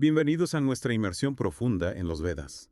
Bienvenidos a nuestra inmersión profunda en los Vedas.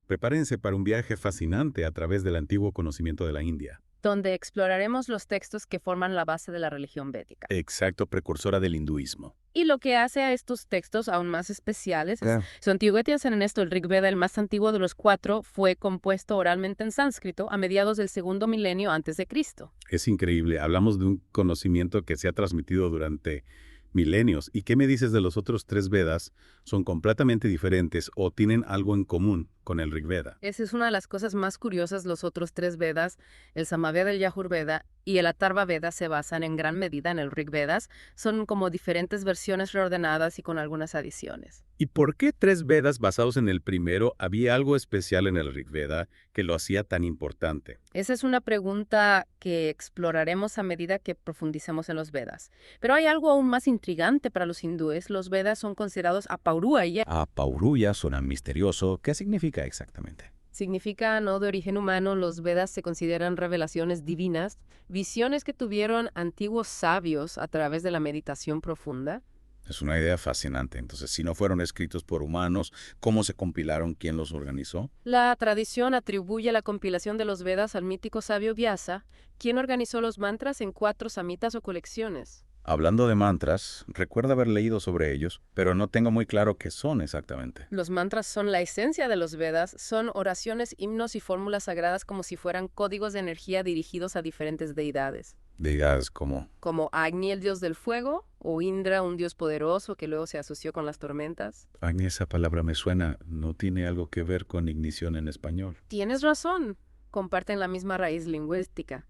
Prepárense para un viaje fascinante a través del antiguo conocimiento de la India. Donde exploraremos los textos que forman la base de la religión védica. Exacto, precursora del hinduismo. Y lo que hace a estos textos aún más especiales es Claro. su antigüedad en esto. El Rig Veda, el más antiguo de los cuatro, fue compuesto oralmente en sánscrito a mediados del segundo milenio antes de Cristo. Es increíble, hablamos de un conocimiento que se ha transmitido durante milenios. ¿Y qué me dices de los otros tres Vedas? ¿Son completamente diferentes o tienen algo en común con el Rig Veda? Esa es una de las cosas más curiosas. Los otros tres Vedas, el Samaveda, el Yajurveda y el Atharva Veda, se basan en gran medida en el Rig Vedas. Son como diferentes versiones reordenadas y con algunas adiciones. ¿Y por qué tres Vedas basados en el primero? ¿Había algo especial en el Rig Veda que lo hacía tan importante? Esa es una pregunta que exploraremos a medida que profundicemos en los Vedas. Pero hay algo aún más intrigante para los hindúes. Los Vedas son considerados apaurúya. Apauruya suena misterioso. ¿Qué significa exactamente? Significa no de origen humano. Los Vedas se consideran revelaciones divinas, visiones que tuvieron antiguos sabios a través de la meditación profunda. Es una idea fascinante. Entonces, si no fueron escritos por humanos, ¿cómo se compilaron? ¿Quién los organizó? La tradición atribuye la compilación de los Vedas al mítico sabio Vyasa, quien organizó los mantras en 4 samitas o colecciones. Hablando de mantras, recuerdo haber leído sobre ellos, pero no tengo muy claro qué son exactamente. Los mantras son la esencia de los Vedas, son oraciones, himnos y fórmulas sagradas como si fueran códigos de energía dirigidos a diferentes deidades. Digas como, Como Agni, el dios del fuego, o Indra, un dios poderoso que luego se asoció con las tormentas. Agni, esa palabra me suena, no tiene algo que ver con ignición en español. Tienes razón, comparten la misma raíz lingüística.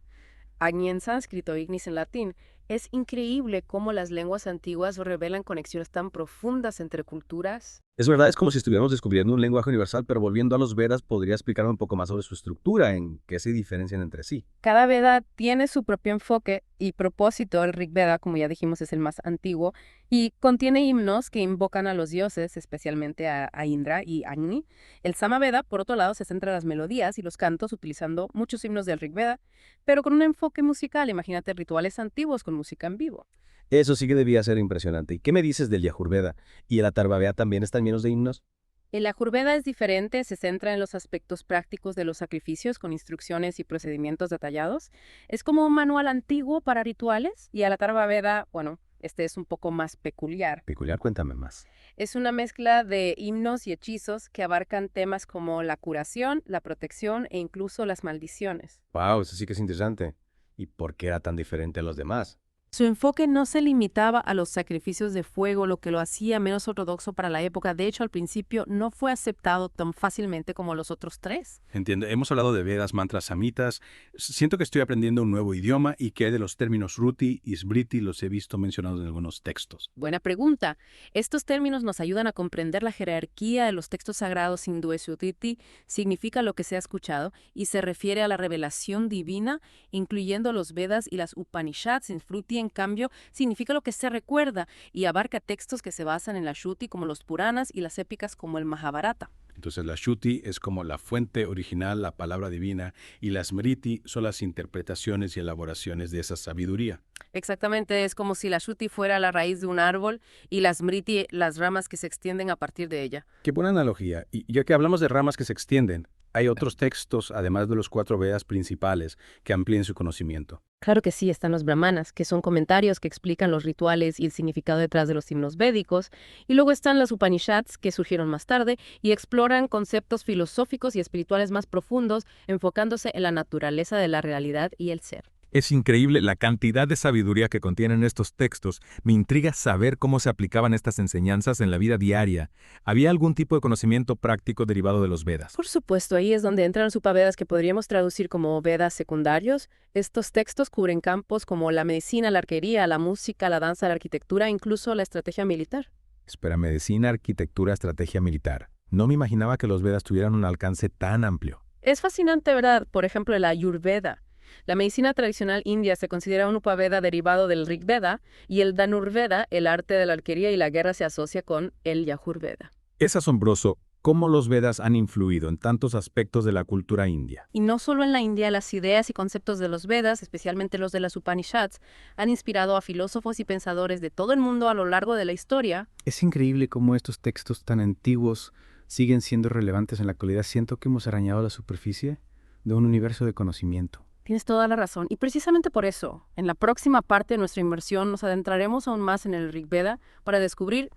Agni en sánscrito, ignis en latín. Es increíble cómo las lenguas antiguas revelan conexiones tan profundas entre culturas. Es verdad, es como si estuviéramos descubriendo un lenguaje universal, pero volviendo a los Vedas, ¿podría explicarme un poco más sobre su estructura, en qué se diferencian entre sí? Cada Veda tiene su propio enfoque y propósito. El Rig Veda, como ya dijimos, es el más antiguo y contiene himnos que invocan a los dioses, especialmente a Indra y Agni. El Samaveda, por otro lado, se centra en las melodías y los cantos, utilizando muchos himnos del Rig Veda, pero con un enfoque musical. Imagínate rituales antiguos con música en vivo. Eso sí que debía ser impresionante. ¿Y qué me dices del Yajurveda? ¿Y el Atharva Veda también están llenos de himnos? El Ayurveda es diferente, se centra en los aspectos prácticos de los sacrificios con instrucciones y procedimientos detallados. Es como un manual antiguo para rituales y el Atharva Veda, bueno, este es un poco más peculiar. Peculiar, cuéntame más. Es una mezcla de himnos y hechizos que abarcan temas como la curación, la protección e incluso las maldiciones. Wow, eso sí que es interesante. ¿Y por qué era tan diferente a los demás? Su enfoque no se limitaba a los sacrificios de fuego, lo que lo hacía menos ortodoxo para la época. De hecho, al principio no fue aceptado tan fácilmente como los otros tres. Entiendo, hemos hablado de Vedas, mantras, samitas. Siento que estoy aprendiendo un nuevo idioma y que de los términos Ruti y Smriti los he visto mencionados en algunos textos. Buena pregunta. Estos términos nos ayudan a comprender la jerarquía de los textos sagrados hindúes. Sruti significa lo que se ha escuchado y se refiere a la revelación divina, incluyendo los Vedas y las Upanishads. Smriti, en cambio, significa lo que se recuerda y abarca textos que se basan en la Shruti, como los Puranas, y las épicas como el Mahabharata. Entonces la Shruti es como la fuente original, la palabra divina, y las Smriti son las interpretaciones y elaboraciones de esa sabiduría. Exactamente, es como si la Shruti fuera la raíz de un árbol y las Smriti las ramas que se extienden a partir de ella. Qué buena analogía. Y ya que hablamos de ramas que se extienden, hay otros textos, además de los 4 Vedas principales, que amplíen su conocimiento. Claro que sí, están los brahmanas, que son comentarios que explican los rituales y el significado detrás de los himnos védicos, y luego están las Upanishads, que surgieron más tarde y exploran conceptos filosóficos y espirituales más profundos, enfocándose en la naturaleza de la realidad y el ser. Es increíble la cantidad de sabiduría que contienen estos textos. Me intriga saber cómo se aplicaban estas enseñanzas en la vida diaria. ¿Había algún tipo de conocimiento práctico derivado de los Vedas? Por supuesto, ahí es donde entran los Upavedas, que podríamos traducir como Vedas secundarios. Estos textos cubren campos como la medicina, la arquería, la música, la danza, la arquitectura, incluso la estrategia militar. Espera, medicina, arquitectura, estrategia militar. No me imaginaba que los Vedas tuvieran un alcance tan amplio. Es fascinante, ¿verdad? Por ejemplo, el Ayurveda. La medicina tradicional india se considera un Upaveda derivado del Rig Veda, y el Dhanurveda, el arte de la arquería y la guerra, se asocia con el Yajurveda. Es asombroso cómo los Vedas han influido en tantos aspectos de la cultura india. Y no solo en la India, las ideas y conceptos de los Vedas, especialmente los de las Upanishads, han inspirado a filósofos y pensadores de todo el mundo a lo largo de la historia. Es increíble cómo estos textos tan antiguos siguen siendo relevantes en la actualidad. Siento que hemos arañado la superficie de un universo de conocimiento. Tienes toda la razón. Y precisamente por eso, en la próxima parte de nuestra inmersión nos adentraremos aún más en el Rig Veda para descubrir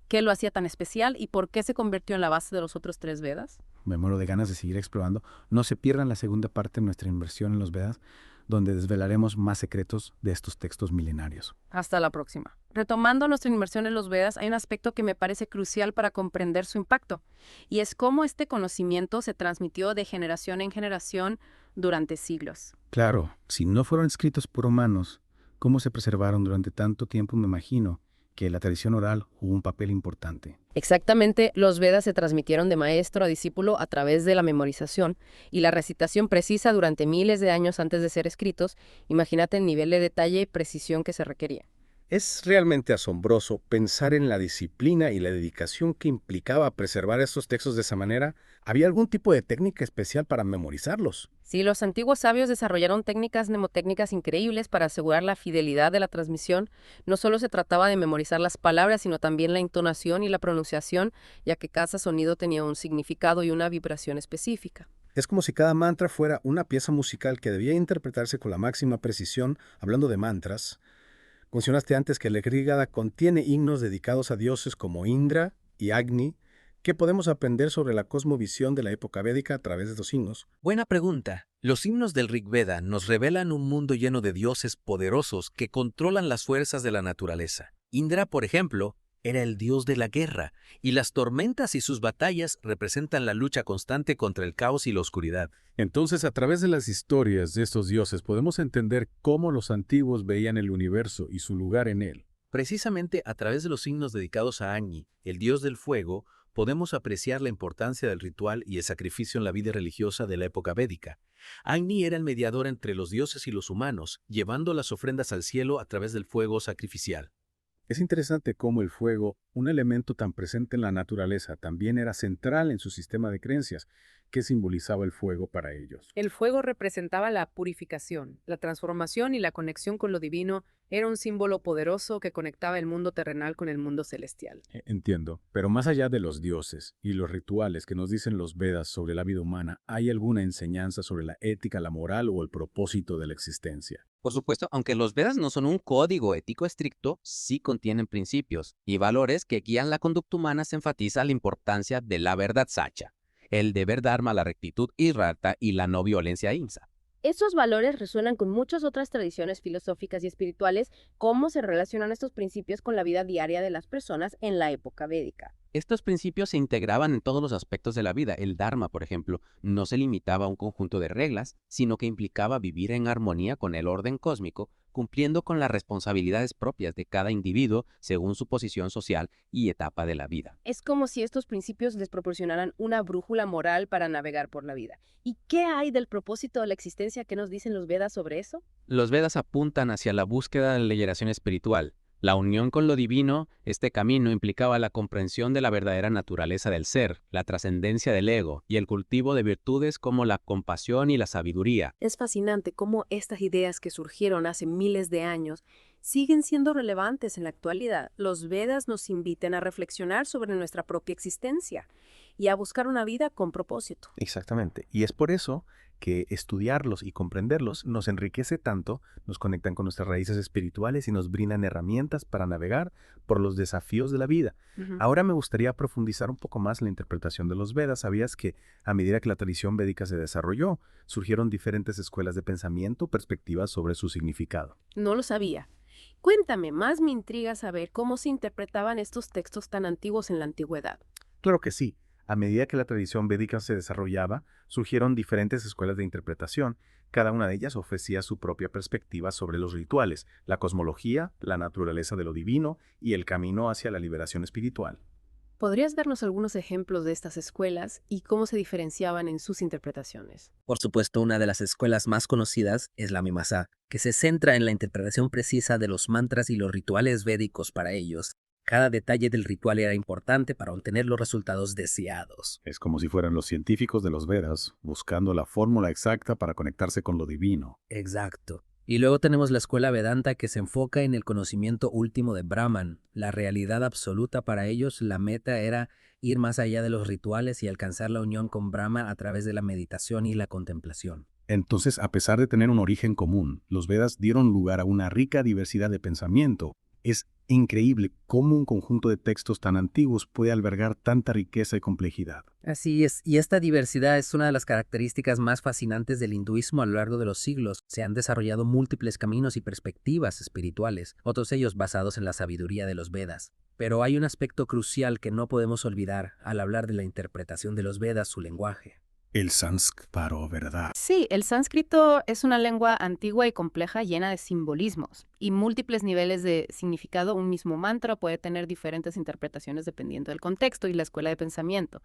qué lo hacía tan especial y por qué se convirtió en la base de los otros 3 Vedas. Me muero de ganas de seguir explorando. No se pierdan la segunda parte de nuestra inmersión en los Vedas, donde desvelaremos más secretos de estos textos milenarios. Hasta la próxima. Retomando nuestra inmersión en los Vedas, hay un aspecto que me parece crucial para comprender su impacto, y es cómo este conocimiento se transmitió de generación en generación durante siglos. Claro, si no fueron escritos por humanos, ¿cómo se preservaron durante tanto tiempo? Me imagino que la tradición oral jugó un papel importante. Exactamente, los Vedas se transmitieron de maestro a discípulo a través de la memorización y la recitación precisa durante miles de años antes de ser escritos. Imagínate el nivel de detalle y precisión que se requería. Es realmente asombroso pensar en la disciplina y la dedicación que implicaba preservar estos textos de esa manera. ¿Había algún tipo de técnica especial para memorizarlos? Sí, los antiguos sabios desarrollaron técnicas mnemotécnicas increíbles para asegurar la fidelidad de la transmisión. No solo se trataba de memorizar las palabras, sino también la entonación y la pronunciación, ya que cada sonido tenía un significado y una vibración específica. Es como si cada mantra fuera una pieza musical que debía interpretarse con la máxima precisión. Hablando de mantras, mencionaste antes que el Rig Veda contiene himnos dedicados a dioses como Indra y Agni. ¿Qué podemos aprender sobre la cosmovisión de la época védica a través de estos himnos? Buena pregunta. Los himnos del Rig Veda nos revelan un mundo lleno de dioses poderosos que controlan las fuerzas de la naturaleza. Indra, por ejemplo, era el dios de la guerra, y las tormentas y sus batallas representan la lucha constante contra el caos y la oscuridad. Entonces, a través de las historias de estos dioses podemos entender cómo los antiguos veían el universo y su lugar en él. Precisamente a través de los himnos dedicados a Agni, el dios del fuego, podemos apreciar la importancia del ritual y el sacrificio en la vida religiosa de la época védica. Agni era el mediador entre los dioses y los humanos, llevando las ofrendas al cielo a través del fuego sacrificial. Es interesante cómo el fuego, un elemento tan presente en la naturaleza, también era central en su sistema de creencias. ¿Qué simbolizaba el fuego para ellos? El fuego representaba la purificación, la transformación y la conexión con lo divino. Era un símbolo poderoso que conectaba el mundo terrenal con el mundo celestial. Entiendo, pero más allá de los dioses y los rituales que nos dicen los Vedas sobre la vida humana, ¿hay alguna enseñanza sobre la ética, la moral o el propósito de la existencia? Por supuesto, aunque los Vedas no son un código ético estricto, sí contienen principios y valores que guían la conducta humana. Se enfatiza la importancia de la verdad sacha, el deber dharma, la rectitud irrata y la no violencia ahimsa. Estos valores resuenan con muchas otras tradiciones filosóficas y espirituales. ¿Cómo se relacionan estos principios con la vida diaria de las personas en la época védica? Estos principios se integraban en todos los aspectos de la vida. El Dharma, por ejemplo, no se limitaba a un conjunto de reglas, sino que implicaba vivir en armonía con el orden cósmico, cumpliendo con las responsabilidades propias de cada individuo según su posición social y etapa de la vida. Es como si estos principios les proporcionaran una brújula moral para navegar por la vida. ¿Y qué hay del propósito de la existencia? ¿Qué nos dicen los Vedas sobre eso? Los Vedas apuntan hacia la búsqueda de la liberación espiritual. La unión con lo divino. Este camino implicaba la comprensión de la verdadera naturaleza del ser, la trascendencia del ego y el cultivo de virtudes como la compasión y la sabiduría. Es fascinante cómo estas ideas que surgieron hace miles de años siguen siendo relevantes en la actualidad. Los Vedas nos invitan a reflexionar sobre nuestra propia existencia y a buscar una vida con propósito. Exactamente. Y es por eso que estudiarlos y comprenderlos nos enriquece tanto, nos conectan con nuestras raíces espirituales y nos brindan herramientas para navegar por los desafíos de la vida. Ahora me gustaría profundizar un poco más en la interpretación de los Vedas. ¿Sabías que a medida que la tradición védica se desarrolló, surgieron diferentes escuelas de pensamiento, perspectivas sobre su significado? No lo sabía. Cuéntame, más me intriga saber cómo se interpretaban estos textos tan antiguos en la antigüedad. Claro que sí. A medida que la tradición védica se desarrollaba, surgieron diferentes escuelas de interpretación. Cada una de ellas ofrecía su propia perspectiva sobre los rituales, la cosmología, la naturaleza de lo divino y el camino hacia la liberación espiritual. ¿Podrías darnos algunos ejemplos de estas escuelas y cómo se diferenciaban en sus interpretaciones? Por supuesto, una de las escuelas más conocidas es la Mimamsa, que se centra en la interpretación precisa de los mantras y los rituales védicos para ellos. Cada detalle del ritual era importante para obtener los resultados deseados. Es como si fueran los científicos de los Vedas buscando la fórmula exacta para conectarse con lo divino. Exacto. Y luego tenemos la escuela Vedanta que se enfoca en el conocimiento último de Brahman, la realidad absoluta. Para ellos, la meta era ir más allá de los rituales y alcanzar la unión con Brahma a través de la meditación y la contemplación. Entonces, a pesar de tener un origen común, los Vedas dieron lugar a una rica diversidad de pensamiento. Es increíble cómo un conjunto de textos tan antiguos puede albergar tanta riqueza y complejidad. Así es, y esta diversidad es una de las características más fascinantes del hinduismo a lo largo de los siglos. Se han desarrollado múltiples caminos y perspectivas espirituales, otros ellos basados en la sabiduría de los Vedas. Pero hay un aspecto crucial que no podemos olvidar al hablar de la interpretación de los Vedas, su lenguaje. El sánscrito, ¿verdad? Sí, el sánscrito es una lengua antigua y compleja llena de simbolismos y múltiples niveles de significado. Un mismo mantra puede tener diferentes interpretaciones dependiendo del contexto y la escuela de pensamiento.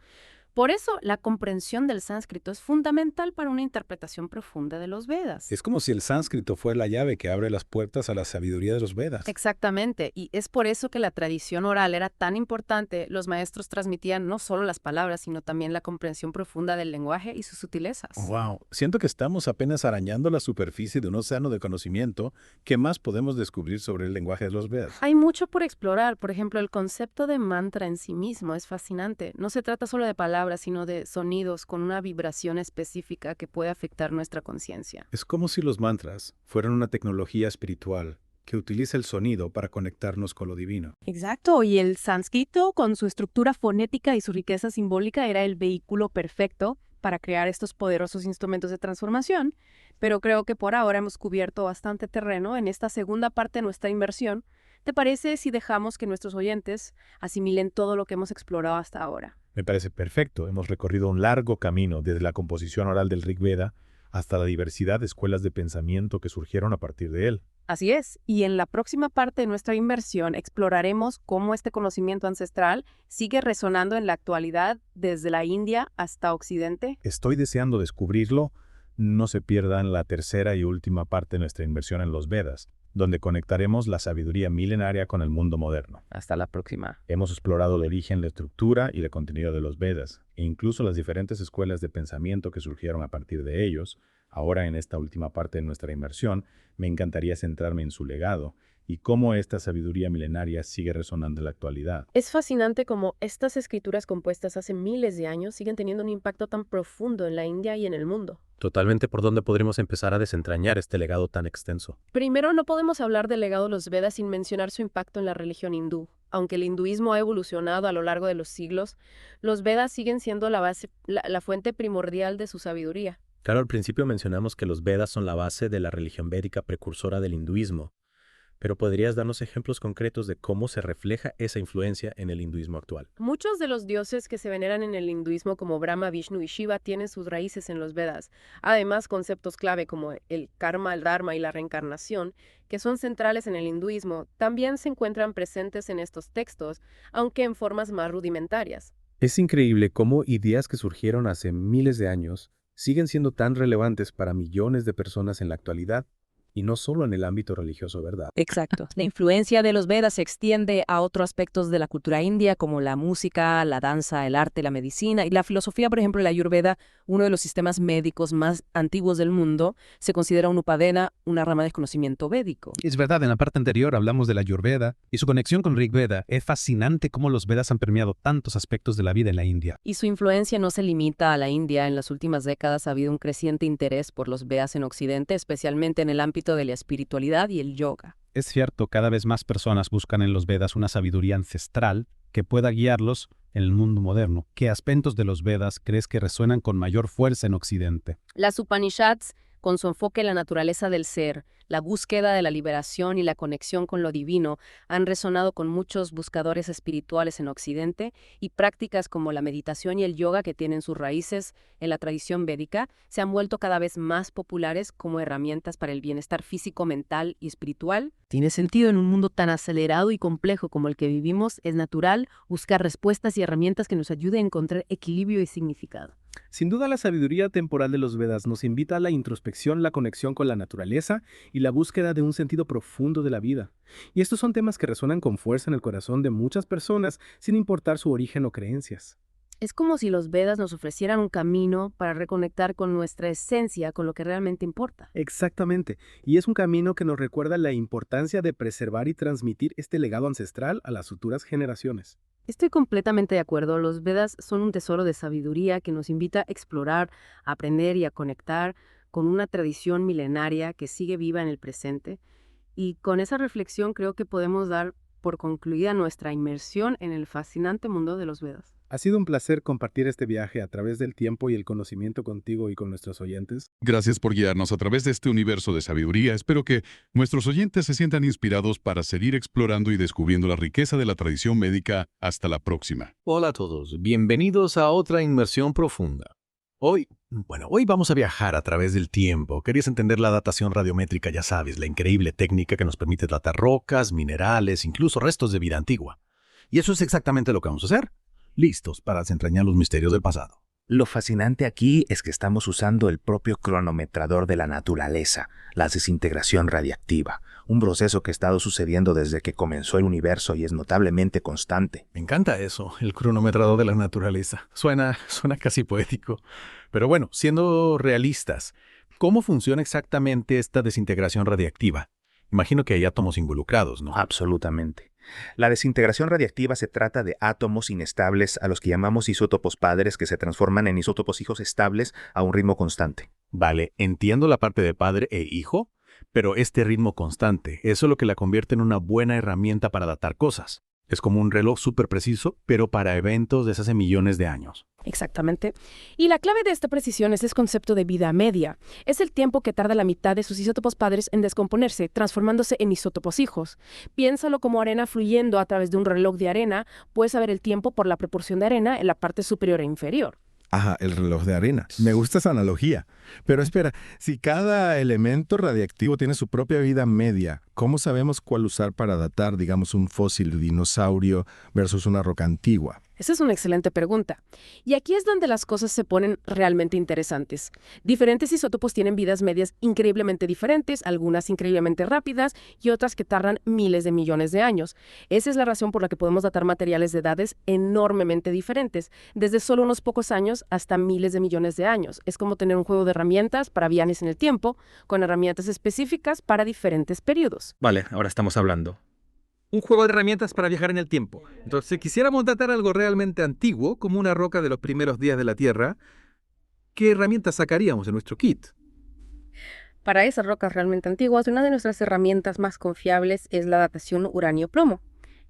Por eso, la comprensión del sánscrito es fundamental para una interpretación profunda de los Vedas. Es como si el sánscrito fuera la llave que abre las puertas a la sabiduría de los Vedas. Exactamente, y es por eso que la tradición oral era tan importante. Los maestros transmitían no solo las palabras, sino también la comprensión profunda del lenguaje y sus sutilezas. Wow, siento que estamos apenas arañando la superficie de un océano de conocimiento. ¿Qué más podemos descubrir sobre el lenguaje de los Vedas? Hay mucho por explorar. Por ejemplo, el concepto de mantra en sí mismo es fascinante. No se trata solo de palabras, sino de sonidos con una vibración específica que puede afectar nuestra conciencia. Es como si los mantras fueran una tecnología espiritual que utiliza el sonido para conectarnos con lo divino. Exacto, y el sánscrito, con su estructura fonética y su riqueza simbólica, era el vehículo perfecto para crear estos poderosos instrumentos de transformación. Pero creo que por ahora hemos cubierto bastante terreno en esta segunda parte de nuestra inmersión. ¿Te parece si dejamos que nuestros oyentes asimilen todo lo que hemos explorado hasta ahora? Me parece perfecto. Hemos recorrido un largo camino desde la composición oral del Rig Veda hasta la diversidad de escuelas de pensamiento que surgieron a partir de él. Así es, y en la próxima parte de nuestra inmersión exploraremos cómo este conocimiento ancestral sigue resonando en la actualidad desde la India hasta Occidente. Estoy deseando descubrirlo. No se pierdan la tercera y última parte de nuestra inmersión en los Vedas, donde conectaremos la sabiduría milenaria con el mundo moderno. Hasta la próxima. Hemos explorado el origen, la estructura y el contenido de los Vedas, e incluso las diferentes escuelas de pensamiento que surgieron a partir de ellos. Ahora, en esta última parte de nuestra inmersión, me encantaría centrarme en su legado y cómo esta sabiduría milenaria sigue resonando en la actualidad. Es fascinante cómo estas escrituras compuestas hace miles de años siguen teniendo un impacto tan profundo en la India y en el mundo. Totalmente por dónde podríamos empezar a desentrañar este legado tan extenso. Primero, no podemos hablar del legado de los Vedas sin mencionar su impacto en la religión hindú. Aunque el hinduismo ha evolucionado a lo largo de los siglos, los Vedas siguen siendo la fuente primordial de su sabiduría. Claro, al principio mencionamos que los Vedas son la base de la religión védica precursora del hinduismo, pero ¿podrías darnos ejemplos concretos de cómo se refleja esa influencia en el hinduismo actual? Muchos de los dioses que se veneran en el hinduismo como Brahma, Vishnu y Shiva tienen sus raíces en los Vedas. Además, conceptos clave como el karma, el dharma y la reencarnación, que son centrales en el hinduismo, también se encuentran presentes en estos textos, aunque en formas más rudimentarias. Es increíble cómo ideas que surgieron hace miles de años siguen siendo tan relevantes para millones de personas en la actualidad, y no solo en el ámbito religioso, ¿verdad? Exacto. La influencia de los Vedas se extiende a otros aspectos de la cultura india, como la música, la danza, el arte, la medicina y la filosofía. Por ejemplo, la Ayurveda, uno de los sistemas médicos más antiguos del mundo, se considera un Upadana, una rama de conocimiento védico. Es verdad, en la parte anterior hablamos de la Ayurveda y su conexión con Rig Veda. Es fascinante cómo los Vedas han permeado tantos aspectos de la vida en la India. Y su influencia no se limita a la India. En las últimas décadas ha habido un creciente interés por los Vedas en Occidente, especialmente en el ámbito de la espiritualidad y el yoga. Es cierto, cada vez más personas buscan en los Vedas una sabiduría ancestral que pueda guiarlos en el mundo moderno. ¿Qué aspectos de los Vedas crees que resuenan con mayor fuerza en Occidente? Las Upanishads, con su enfoque en la naturaleza del ser, la búsqueda de la liberación y la conexión con lo divino, han resonado con muchos buscadores espirituales en Occidente, y prácticas como la meditación y el yoga, que tienen sus raíces en la tradición védica, se han vuelto cada vez más populares como herramientas para el bienestar físico, mental y espiritual. Tiene sentido en un mundo tan acelerado y complejo como el que vivimos. Es natural buscar respuestas y herramientas que nos ayuden a encontrar equilibrio y significado. Sin duda, la sabiduría temporal de los Vedas nos invita a la introspección, la conexión con la naturaleza y la búsqueda de un sentido profundo de la vida. Y estos son temas que resuenan con fuerza en el corazón de muchas personas, sin importar su origen o creencias. Es como si los Vedas nos ofrecieran un camino para reconectar con nuestra esencia, con lo que realmente importa. Exactamente, y es un camino que nos recuerda la importancia de preservar y transmitir este legado ancestral a las futuras generaciones. Estoy completamente de acuerdo. Los Vedas son un tesoro de sabiduría que nos invita a explorar, a aprender y a conectar con una tradición milenaria que sigue viva en el presente. Y con esa reflexión creo que podemos dar por concluida nuestra inmersión en el fascinante mundo de los Vedas. Ha sido un placer compartir este viaje a través del tiempo y el conocimiento contigo y con nuestros oyentes. Gracias por guiarnos a través de este universo de sabiduría. Espero que nuestros oyentes se sientan inspirados para seguir explorando y descubriendo la riqueza de la tradición médica. Hasta la próxima. Hola a todos, bienvenidos a otra inmersión profunda. Hoy vamos a viajar a través del tiempo. Querías entender la datación radiométrica, ya sabes, la increíble técnica que nos permite datar rocas, minerales, incluso restos de vida antigua. Y eso es exactamente lo que vamos a hacer. Listos para desentrañar los misterios del pasado. Lo fascinante aquí es que estamos usando el propio cronometrador de la naturaleza, la desintegración radiactiva, un proceso que ha estado sucediendo desde que comenzó el universo y es notablemente constante. Me encanta eso, el cronometrador de la naturaleza. Suena casi poético. Pero bueno, siendo realistas, ¿cómo funciona exactamente esta desintegración radiactiva? Imagino que hay átomos involucrados, ¿no? Absolutamente. La desintegración radiactiva se trata de átomos inestables a los que llamamos isótopos padres que se transforman en isótopos hijos estables a un ritmo constante. Vale, entiendo la parte de padre e hijo, pero este ritmo constante, eso es lo que la convierte en una buena herramienta para datar cosas. Es como un reloj súper preciso, pero para eventos de hace millones de años. Exactamente. Y la clave de esta precisión es el concepto de vida media. Es el tiempo que tarda la mitad de sus isótopos padres en descomponerse, transformándose en isótopos hijos. Piénsalo como arena fluyendo a través de un reloj de arena. Puedes saber el tiempo por la proporción de arena en la parte superior e inferior. Ajá, el reloj de arena. Me gusta esa analogía. Pero espera, si cada elemento radiactivo tiene su propia vida media, ¿cómo sabemos cuál usar para datar, digamos, un fósil de dinosaurio versus una roca antigua? Esa es una excelente pregunta. Y aquí es donde las cosas se ponen realmente interesantes. Diferentes isótopos tienen vidas medias increíblemente diferentes, algunas increíblemente rápidas y otras que tardan miles de millones de años. Esa es la razón por la que podemos datar materiales de edades enormemente diferentes, desde solo unos pocos años hasta miles de millones de años. Es como tener un juego de herramientas para viajes en el tiempo, con herramientas específicas para diferentes periodos. Vale, ahora estamos hablando. Un juego de herramientas para viajar en el tiempo. Entonces, si quisiéramos datar algo realmente antiguo, como una roca de los primeros días de la Tierra, ¿qué herramientas sacaríamos en nuestro kit? Para esas rocas realmente antiguas, una de nuestras herramientas más confiables es la datación uranio-plomo.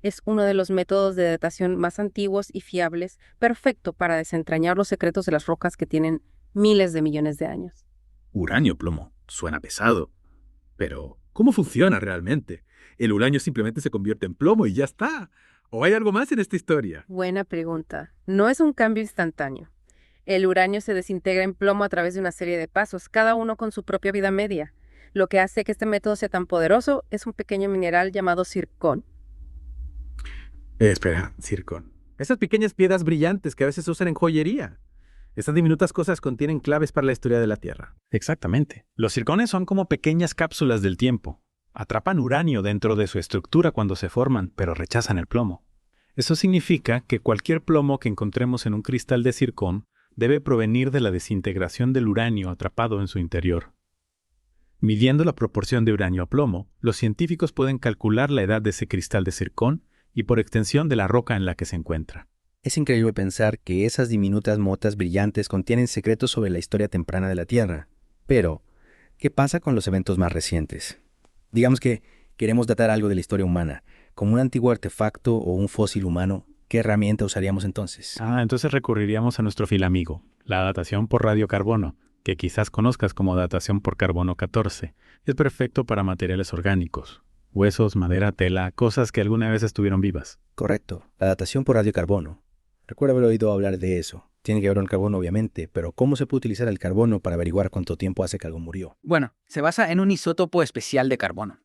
Es uno de los métodos de datación más antiguos y fiables, perfecto para desentrañar los secretos de las rocas que tienen miles de millones de años. Uranio-plomo. Suena pesado. Pero, ¿cómo funciona realmente? ¿El uranio simplemente se convierte en plomo y ya está? ¿O hay algo más en esta historia? Buena pregunta. No es un cambio instantáneo. El uranio se desintegra en plomo a través de una serie de pasos, cada uno con su propia vida media. Lo que hace que este método sea tan poderoso es un pequeño mineral llamado zircón. Espera, zircón. Esas pequeñas piedras brillantes que a veces se usan en joyería. Estas diminutas cosas contienen claves para la historia de la Tierra. Exactamente. Los zircones son como pequeñas cápsulas del tiempo. Atrapan uranio dentro de su estructura cuando se forman, pero rechazan el plomo. Eso significa que cualquier plomo que encontremos en un cristal de zircón debe provenir de la desintegración del uranio atrapado en su interior. Midiendo la proporción de uranio a plomo, los científicos pueden calcular la edad de ese cristal de zircón y por extensión de la roca en la que se encuentra. Es increíble pensar que esas diminutas motas brillantes contienen secretos sobre la historia temprana de la Tierra. Pero, ¿qué pasa con los eventos más recientes? Digamos que queremos datar algo de la historia humana, como un antiguo artefacto o un fósil humano. ¿Qué herramienta usaríamos entonces? Entonces recurriríamos a nuestro filamigo, la datación por radiocarbono, que quizás conozcas como datación por carbono 14. Es perfecto para materiales orgánicos, huesos, madera, tela, cosas que alguna vez estuvieron vivas. Correcto, la datación por radiocarbono. Recuerdo haber oído hablar de eso. Tiene que ver con el carbono, obviamente, pero ¿cómo se puede utilizar el carbono para averiguar cuánto tiempo hace que algo murió? Bueno, se basa en un isótopo especial de carbono.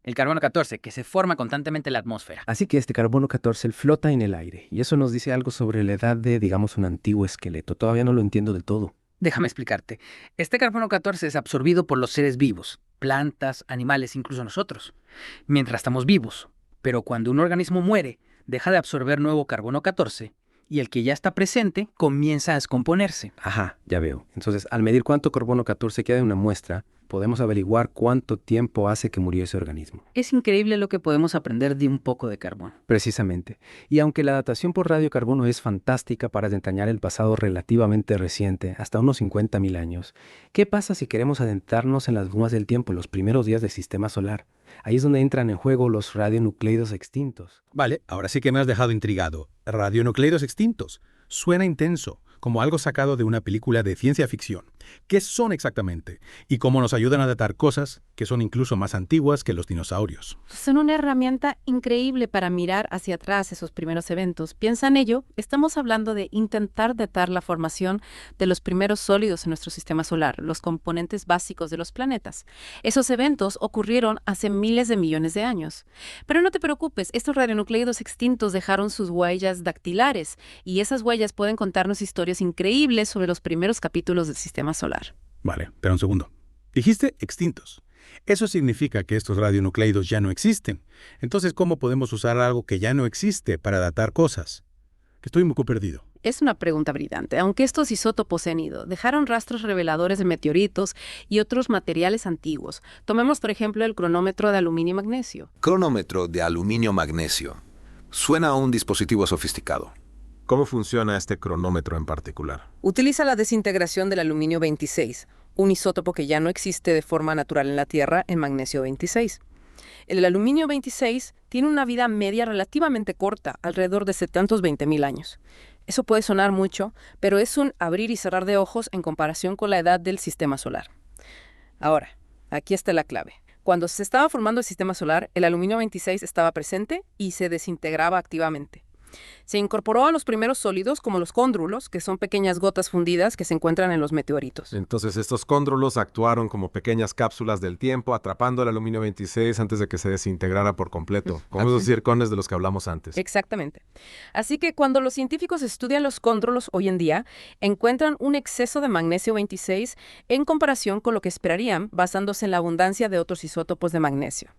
El carbono 14, que se forma constantemente en la atmósfera. Así que este carbono 14 flota en el aire, y eso nos dice algo sobre la edad de, digamos, un antiguo esqueleto. Todavía no lo entiendo del todo. Déjame explicarte. Este carbono 14 es absorbido por los seres vivos, plantas, animales, incluso nosotros, mientras estamos vivos. Pero cuando un organismo muere, deja de absorber nuevo carbono 14 y el que ya está presente comienza a descomponerse. Ajá, ya veo. Entonces, al medir cuánto carbono 14 queda en una muestra, podemos averiguar cuánto tiempo hace que murió ese organismo. Es increíble lo que podemos aprender de un poco de carbono. Precisamente. Y aunque la datación por radiocarbono es fantástica para desentrañar el pasado relativamente reciente, hasta unos 50.000 años, ¿qué pasa si queremos adentrarnos en las brumas del tiempo, los primeros días del sistema solar? Ahí es donde entran en juego los radionucleidos extintos. Vale, ahora sí que me has dejado intrigado. Radionucleidos extintos. Suena intenso, como algo sacado de una película de ciencia ficción. ¿Qué son exactamente? ¿Y cómo nos ayudan a datar cosas que son incluso más antiguas que los dinosaurios? Son una herramienta increíble para mirar hacia atrás esos primeros eventos. Piensa en ello, estamos hablando de intentar datar la formación de los primeros sólidos en nuestro sistema solar, los componentes básicos de los planetas. Esos eventos ocurrieron hace miles de millones de años. Pero no te preocupes, estos radionucleidos extintos dejaron sus huellas dactilares y esas huellas pueden contarnos historias increíbles sobre los primeros capítulos del sistema solar. Vale, pero un segundo. Dijiste extintos. Eso significa que estos radionucleidos ya no existen. Entonces, ¿cómo podemos usar algo que ya no existe para datar cosas? Que estoy un poco perdido. Es una pregunta brillante. Aunque estos isótopos se han ido, dejaron rastros reveladores de meteoritos y otros materiales antiguos. Tomemos, por ejemplo, el cronómetro de aluminio-magnesio. Cronómetro de aluminio-magnesio. Suena a un dispositivo sofisticado. ¿Cómo funciona este cronómetro en particular? Utiliza la desintegración del aluminio 26, un isótopo que ya no existe de forma natural en la Tierra, en magnesio 26. El aluminio 26 tiene una vida media relativamente corta, alrededor de 720.000 años. Eso puede sonar mucho, pero es un abrir y cerrar de ojos en comparación con la edad del sistema solar. Ahora, aquí está la clave. Cuando se estaba formando el sistema solar, el aluminio 26 estaba presente y se desintegraba activamente. Se incorporó a los primeros sólidos como los cóndrulos, que son pequeñas gotas fundidas que se encuentran en los meteoritos. Entonces estos cóndrulos actuaron como pequeñas cápsulas del tiempo, atrapando el aluminio 26 antes de que se desintegrara por completo, como esos circones de los que hablamos antes. Exactamente. Así que cuando los científicos estudian los cóndrulos hoy en día, encuentran un exceso de magnesio 26 en comparación con lo que esperarían, basándose en la abundancia de otros isótopos de magnesio.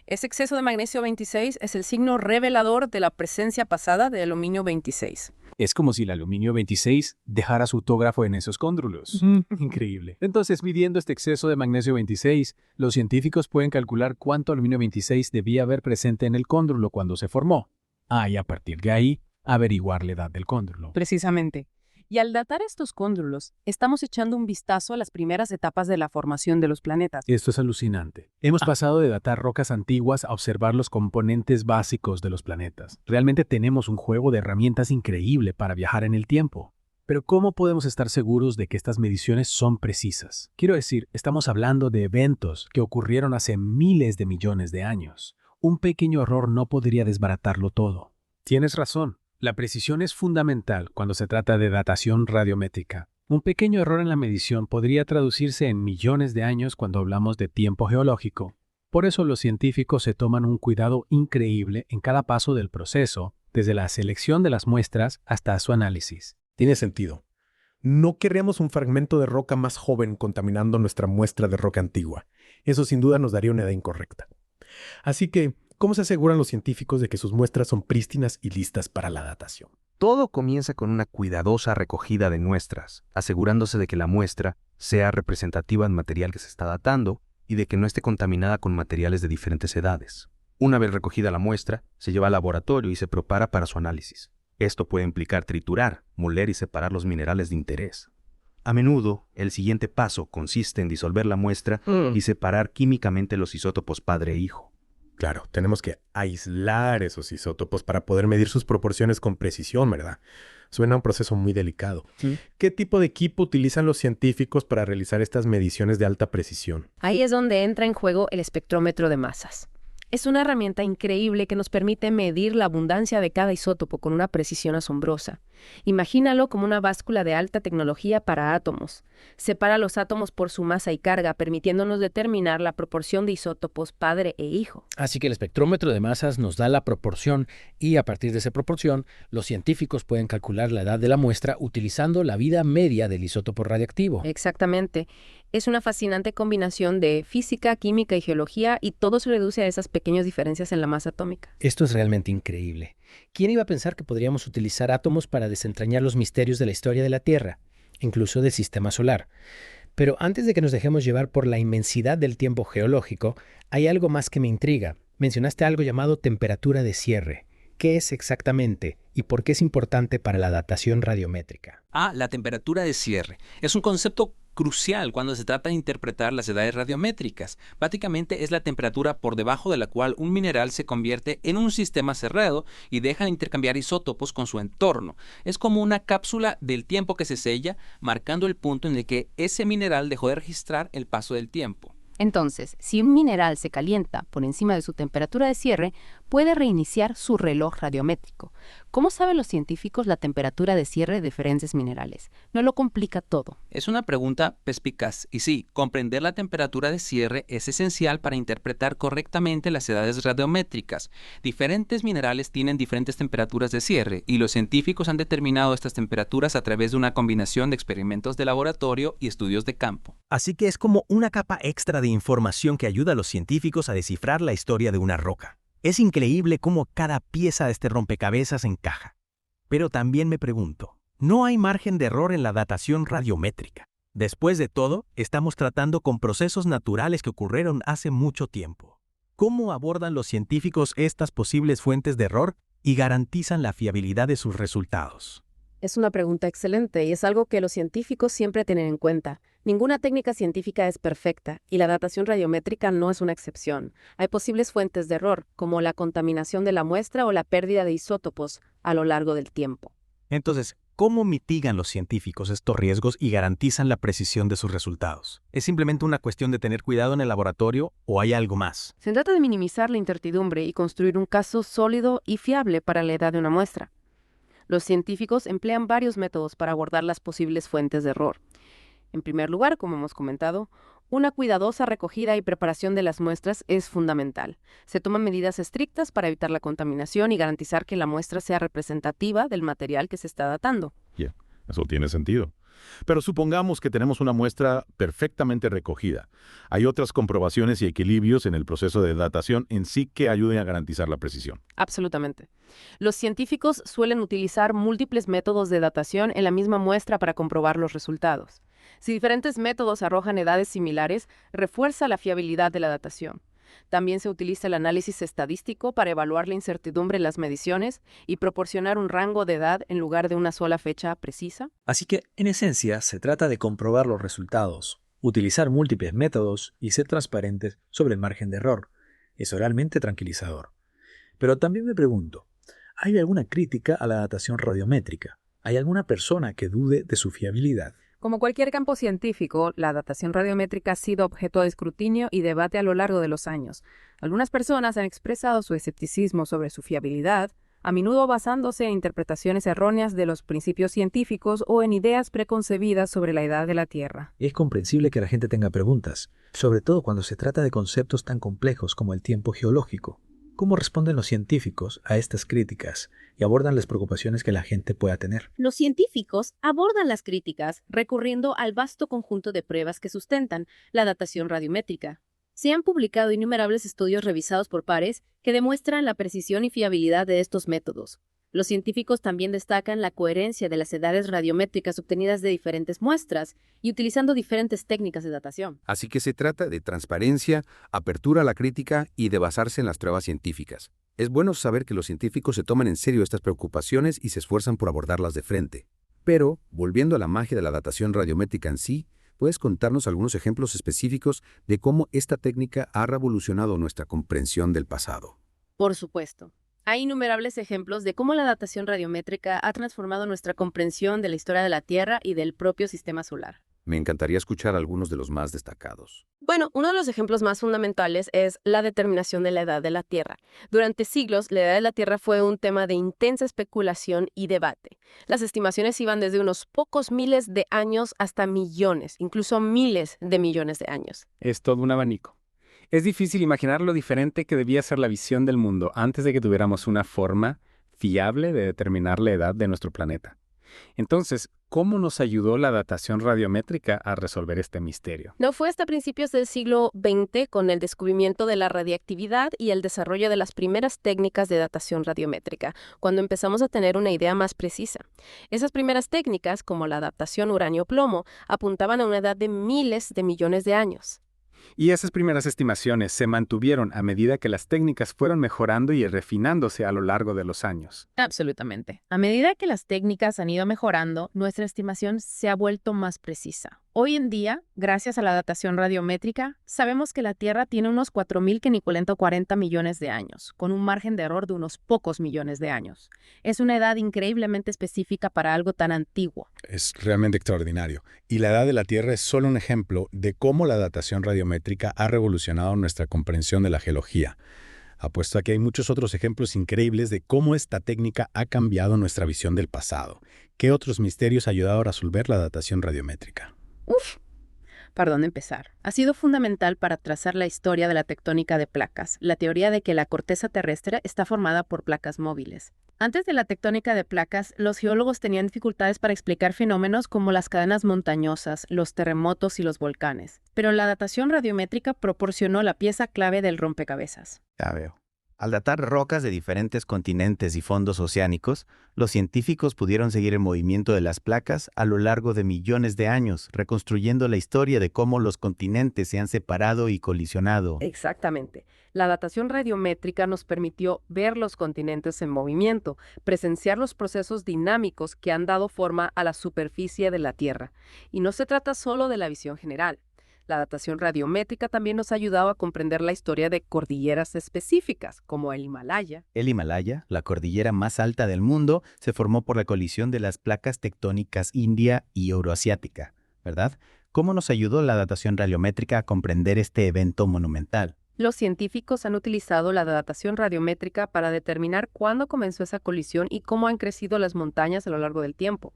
Ese exceso de magnesio 26 es el signo revelador de la presencia pasada de aluminio 26. Es como si el aluminio 26 dejara su autógrafo en esos cóndrulos. Increíble. Entonces, midiendo este exceso de magnesio 26, los científicos pueden calcular cuánto aluminio 26 debía haber presente en el cóndrulo cuando se formó. Y a partir de ahí, averiguar la edad del cóndrulo. Precisamente. Y al datar estos cóndrulos, estamos echando un vistazo a las primeras etapas de la formación de los planetas. Esto es alucinante. Hemos pasado de datar rocas antiguas a observar los componentes básicos de los planetas. Realmente tenemos un juego de herramientas increíble para viajar en el tiempo. Pero ¿cómo podemos estar seguros de que estas mediciones son precisas? Quiero decir, estamos hablando de eventos que ocurrieron hace miles de millones de años. Un pequeño error no podría desbaratarlo todo. Tienes razón. La precisión es fundamental cuando se trata de datación radiométrica. Un pequeño error en la medición podría traducirse en millones de años cuando hablamos de tiempo geológico. Por eso los científicos se toman un cuidado increíble en cada paso del proceso, desde la selección de las muestras hasta su análisis. Tiene sentido. No querríamos un fragmento de roca más joven contaminando nuestra muestra de roca antigua. Eso sin duda nos daría una edad incorrecta. Así que, ¿cómo se aseguran los científicos de que sus muestras son prístinas y listas para la datación? Todo comienza con una cuidadosa recogida de muestras, asegurándose de que la muestra sea representativa del material que se está datando y de que no esté contaminada con materiales de diferentes edades. Una vez recogida la muestra, se lleva al laboratorio y se prepara para su análisis. Esto puede implicar triturar, moler y separar los minerales de interés. A menudo, el siguiente paso consiste en disolver la muestra y separar químicamente los isótopos padre e hijo. Claro, tenemos que aislar esos isótopos para poder medir sus proporciones con precisión, ¿verdad? Suena a un proceso muy delicado. ¿Qué tipo de equipo utilizan los científicos para realizar estas mediciones de alta precisión? Ahí es donde entra en juego el espectrómetro de masas. Es una herramienta increíble que nos permite medir la abundancia de cada isótopo con una precisión asombrosa. Imagínalo como una báscula de alta tecnología para átomos. Separa los átomos por su masa y carga, permitiéndonos determinar la proporción de isótopos padre e hijo. Así que el espectrómetro de masas nos da la proporción y a partir de esa proporción, los científicos pueden calcular la edad de la muestra utilizando la vida media del isótopo radiactivo. Exactamente. Es una fascinante combinación de física, química y geología, y todo se reduce a esas pequeñas diferencias en la masa atómica. Esto es realmente increíble. ¿Quién iba a pensar que podríamos utilizar átomos para desentrañar los misterios de la historia de la Tierra, incluso del sistema solar? Pero antes de que nos dejemos llevar por la inmensidad del tiempo geológico, hay algo más que me intriga. Mencionaste algo llamado temperatura de cierre. ¿Qué es exactamente y por qué es importante para la datación radiométrica? La temperatura de cierre. Es un concepto crucial cuando se trata de interpretar las edades radiométricas. Básicamente es la temperatura por debajo de la cual un mineral se convierte en un sistema cerrado y deja de intercambiar isótopos con su entorno. Es como una cápsula del tiempo que se sella, marcando el punto en el que ese mineral dejó de registrar el paso del tiempo. Entonces, si un mineral se calienta por encima de su temperatura de cierre, puede reiniciar su reloj radiométrico. ¿Cómo saben los científicos la temperatura de cierre de diferentes minerales? No lo complica todo. Es una pregunta perspicaz y sí, comprender la temperatura de cierre es esencial para interpretar correctamente las edades radiométricas. Diferentes minerales tienen diferentes temperaturas de cierre y los científicos han determinado estas temperaturas a través de una combinación de experimentos de laboratorio y estudios de campo. Así que es como una capa extra de información que ayuda a los científicos a descifrar la historia de una roca. Es increíble cómo cada pieza de este rompecabezas encaja. Pero también me pregunto, ¿no hay margen de error en la datación radiométrica? Después de todo, estamos tratando con procesos naturales que ocurrieron hace mucho tiempo. ¿Cómo abordan los científicos estas posibles fuentes de error y garantizan la fiabilidad de sus resultados? Es una pregunta excelente y es algo que los científicos siempre tienen en cuenta. Ninguna técnica científica es perfecta y la datación radiométrica no es una excepción. Hay posibles fuentes de error, como la contaminación de la muestra o la pérdida de isótopos a lo largo del tiempo. Entonces, ¿cómo mitigan los científicos estos riesgos y garantizan la precisión de sus resultados? ¿Es simplemente una cuestión de tener cuidado en el laboratorio o hay algo más? Se trata de minimizar la incertidumbre y construir un caso sólido y fiable para la edad de una muestra. Los científicos emplean varios métodos para abordar las posibles fuentes de error. En primer lugar, como hemos comentado, una cuidadosa recogida y preparación de las muestras es fundamental. Se toman medidas estrictas para evitar la contaminación y garantizar que la muestra sea representativa del material que se está datando. Eso tiene sentido. Pero supongamos que tenemos una muestra perfectamente recogida. Hay otras comprobaciones y equilibrios en el proceso de datación en sí que ayuden a garantizar la precisión. Absolutamente. Los científicos suelen utilizar múltiples métodos de datación en la misma muestra para comprobar los resultados. Si diferentes métodos arrojan edades similares, refuerza la fiabilidad de la datación. También se utiliza el análisis estadístico para evaluar la incertidumbre en las mediciones y proporcionar un rango de edad en lugar de una sola fecha precisa. Así que, en esencia, se trata de comprobar los resultados, utilizar múltiples métodos y ser transparentes sobre el margen de error. Es realmente tranquilizador. Pero también me pregunto, ¿hay alguna crítica a la datación radiométrica? ¿Hay alguna persona que dude de su fiabilidad? Como cualquier campo científico, la datación radiométrica ha sido objeto de escrutinio y debate a lo largo de los años. Algunas personas han expresado su escepticismo sobre su fiabilidad, a menudo basándose en interpretaciones erróneas de los principios científicos o en ideas preconcebidas sobre la edad de la Tierra. Es comprensible que la gente tenga preguntas, sobre todo cuando se trata de conceptos tan complejos como el tiempo geológico. ¿Cómo responden los científicos a estas críticas y abordan las preocupaciones que la gente pueda tener? Los científicos abordan las críticas recurriendo al vasto conjunto de pruebas que sustentan la datación radiométrica. Se han publicado innumerables estudios revisados por pares que demuestran la precisión y fiabilidad de estos métodos. Los científicos también destacan la coherencia de las edades radiométricas obtenidas de diferentes muestras y utilizando diferentes técnicas de datación. Así que se trata de transparencia, apertura a la crítica y de basarse en las pruebas científicas. Es bueno saber que los científicos se toman en serio estas preocupaciones y se esfuerzan por abordarlas de frente. Pero, volviendo a la magia de la datación radiométrica en sí, ¿puedes contarnos algunos ejemplos específicos de cómo esta técnica ha revolucionado nuestra comprensión del pasado? Por supuesto. Hay innumerables ejemplos de cómo la datación radiométrica ha transformado nuestra comprensión de la historia de la Tierra y del propio sistema solar. Me encantaría escuchar algunos de los más destacados. Bueno, uno de los ejemplos más fundamentales es la determinación de la edad de la Tierra. Durante siglos, la edad de la Tierra fue un tema de intensa especulación y debate. Las estimaciones iban desde unos pocos miles de años hasta millones, incluso miles de millones de años. Es todo un abanico. Es difícil imaginar lo diferente que debía ser la visión del mundo antes de que tuviéramos una forma fiable de determinar la edad de nuestro planeta. Entonces, ¿cómo nos ayudó la datación radiométrica a resolver este misterio? No fue hasta principios del siglo XX, con el descubrimiento de la radiactividad y el desarrollo de las primeras técnicas de datación radiométrica, cuando empezamos a tener una idea más precisa. Esas primeras técnicas, como la datación uranio-plomo, apuntaban a una edad de miles de millones de años. Y esas primeras estimaciones se mantuvieron a medida que las técnicas fueron mejorando y refinándose a lo largo de los años. Absolutamente. A medida que las técnicas han ido mejorando, nuestra estimación se ha vuelto más precisa. Hoy en día, gracias a la datación radiométrica, sabemos que la Tierra tiene unos 4.540 millones de años, con un margen de error de unos pocos millones de años. Es una edad increíblemente específica para algo tan antiguo. Es realmente extraordinario. Y la edad de la Tierra es solo un ejemplo de cómo la datación radiométrica ha revolucionado nuestra comprensión de la geología. Apuesto a que hay muchos otros ejemplos increíbles de cómo esta técnica ha cambiado nuestra visión del pasado. ¿Qué otros misterios ha ayudado a resolver la datación radiométrica? ¿Por dónde empezar? Ha sido fundamental para trazar la historia de la tectónica de placas, la teoría de que la corteza terrestre está formada por placas móviles. Antes de la tectónica de placas, los geólogos tenían dificultades para explicar fenómenos como las cadenas montañosas, los terremotos y los volcanes. Pero la datación radiométrica proporcionó la pieza clave del rompecabezas. Ya veo. Al datar rocas de diferentes continentes y fondos oceánicos, los científicos pudieron seguir el movimiento de las placas a lo largo de millones de años, reconstruyendo la historia de cómo los continentes se han separado y colisionado. Exactamente. La datación radiométrica nos permitió ver los continentes en movimiento, presenciar los procesos dinámicos que han dado forma a la superficie de la Tierra. Y no se trata solo de la visión general. La datación radiométrica también nos ha ayudado a comprender la historia de cordilleras específicas, como el Himalaya. El Himalaya, la cordillera más alta del mundo, se formó por la colisión de las placas tectónicas india y euroasiática, ¿verdad? ¿Cómo nos ayudó la datación radiométrica a comprender este evento monumental? Los científicos han utilizado la datación radiométrica para determinar cuándo comenzó esa colisión y cómo han crecido las montañas a lo largo del tiempo.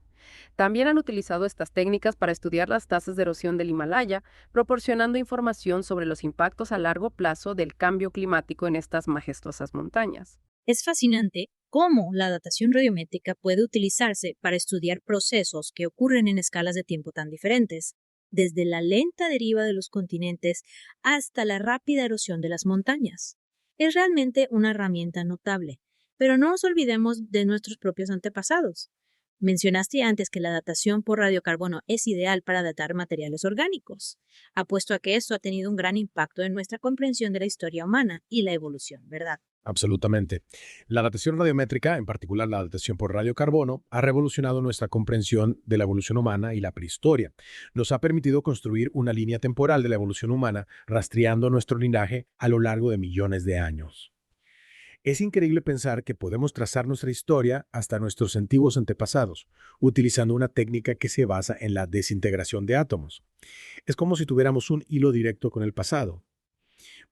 También han utilizado estas técnicas para estudiar las tasas de erosión del Himalaya, proporcionando información sobre los impactos a largo plazo del cambio climático en estas majestuosas montañas. Es fascinante cómo la datación radiométrica puede utilizarse para estudiar procesos que ocurren en escalas de tiempo tan diferentes, desde la lenta deriva de los continentes hasta la rápida erosión de las montañas. Es realmente una herramienta notable, pero no nos olvidemos de nuestros propios antepasados. Mencionaste antes que la datación por radiocarbono es ideal para datar materiales orgánicos. Apuesto a que esto ha tenido un gran impacto en nuestra comprensión de la historia humana y la evolución, ¿verdad? Absolutamente. La datación radiométrica, en particular la datación por radiocarbono, ha revolucionado nuestra comprensión de la evolución humana y la prehistoria. Nos ha permitido construir una línea temporal de la evolución humana, rastreando nuestro linaje a lo largo de millones de años. Es increíble pensar que podemos trazar nuestra historia hasta nuestros antiguos antepasados, utilizando una técnica que se basa en la desintegración de átomos. Es como si tuviéramos un hilo directo con el pasado.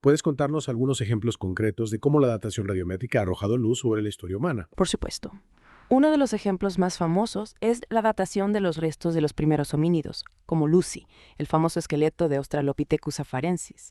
¿Puedes contarnos algunos ejemplos concretos de cómo la datación radiométrica ha arrojado luz sobre la historia humana? Por supuesto. Uno de los ejemplos más famosos es la datación de los restos de los primeros homínidos, como Lucy, el famoso esqueleto de Australopithecus afarensis.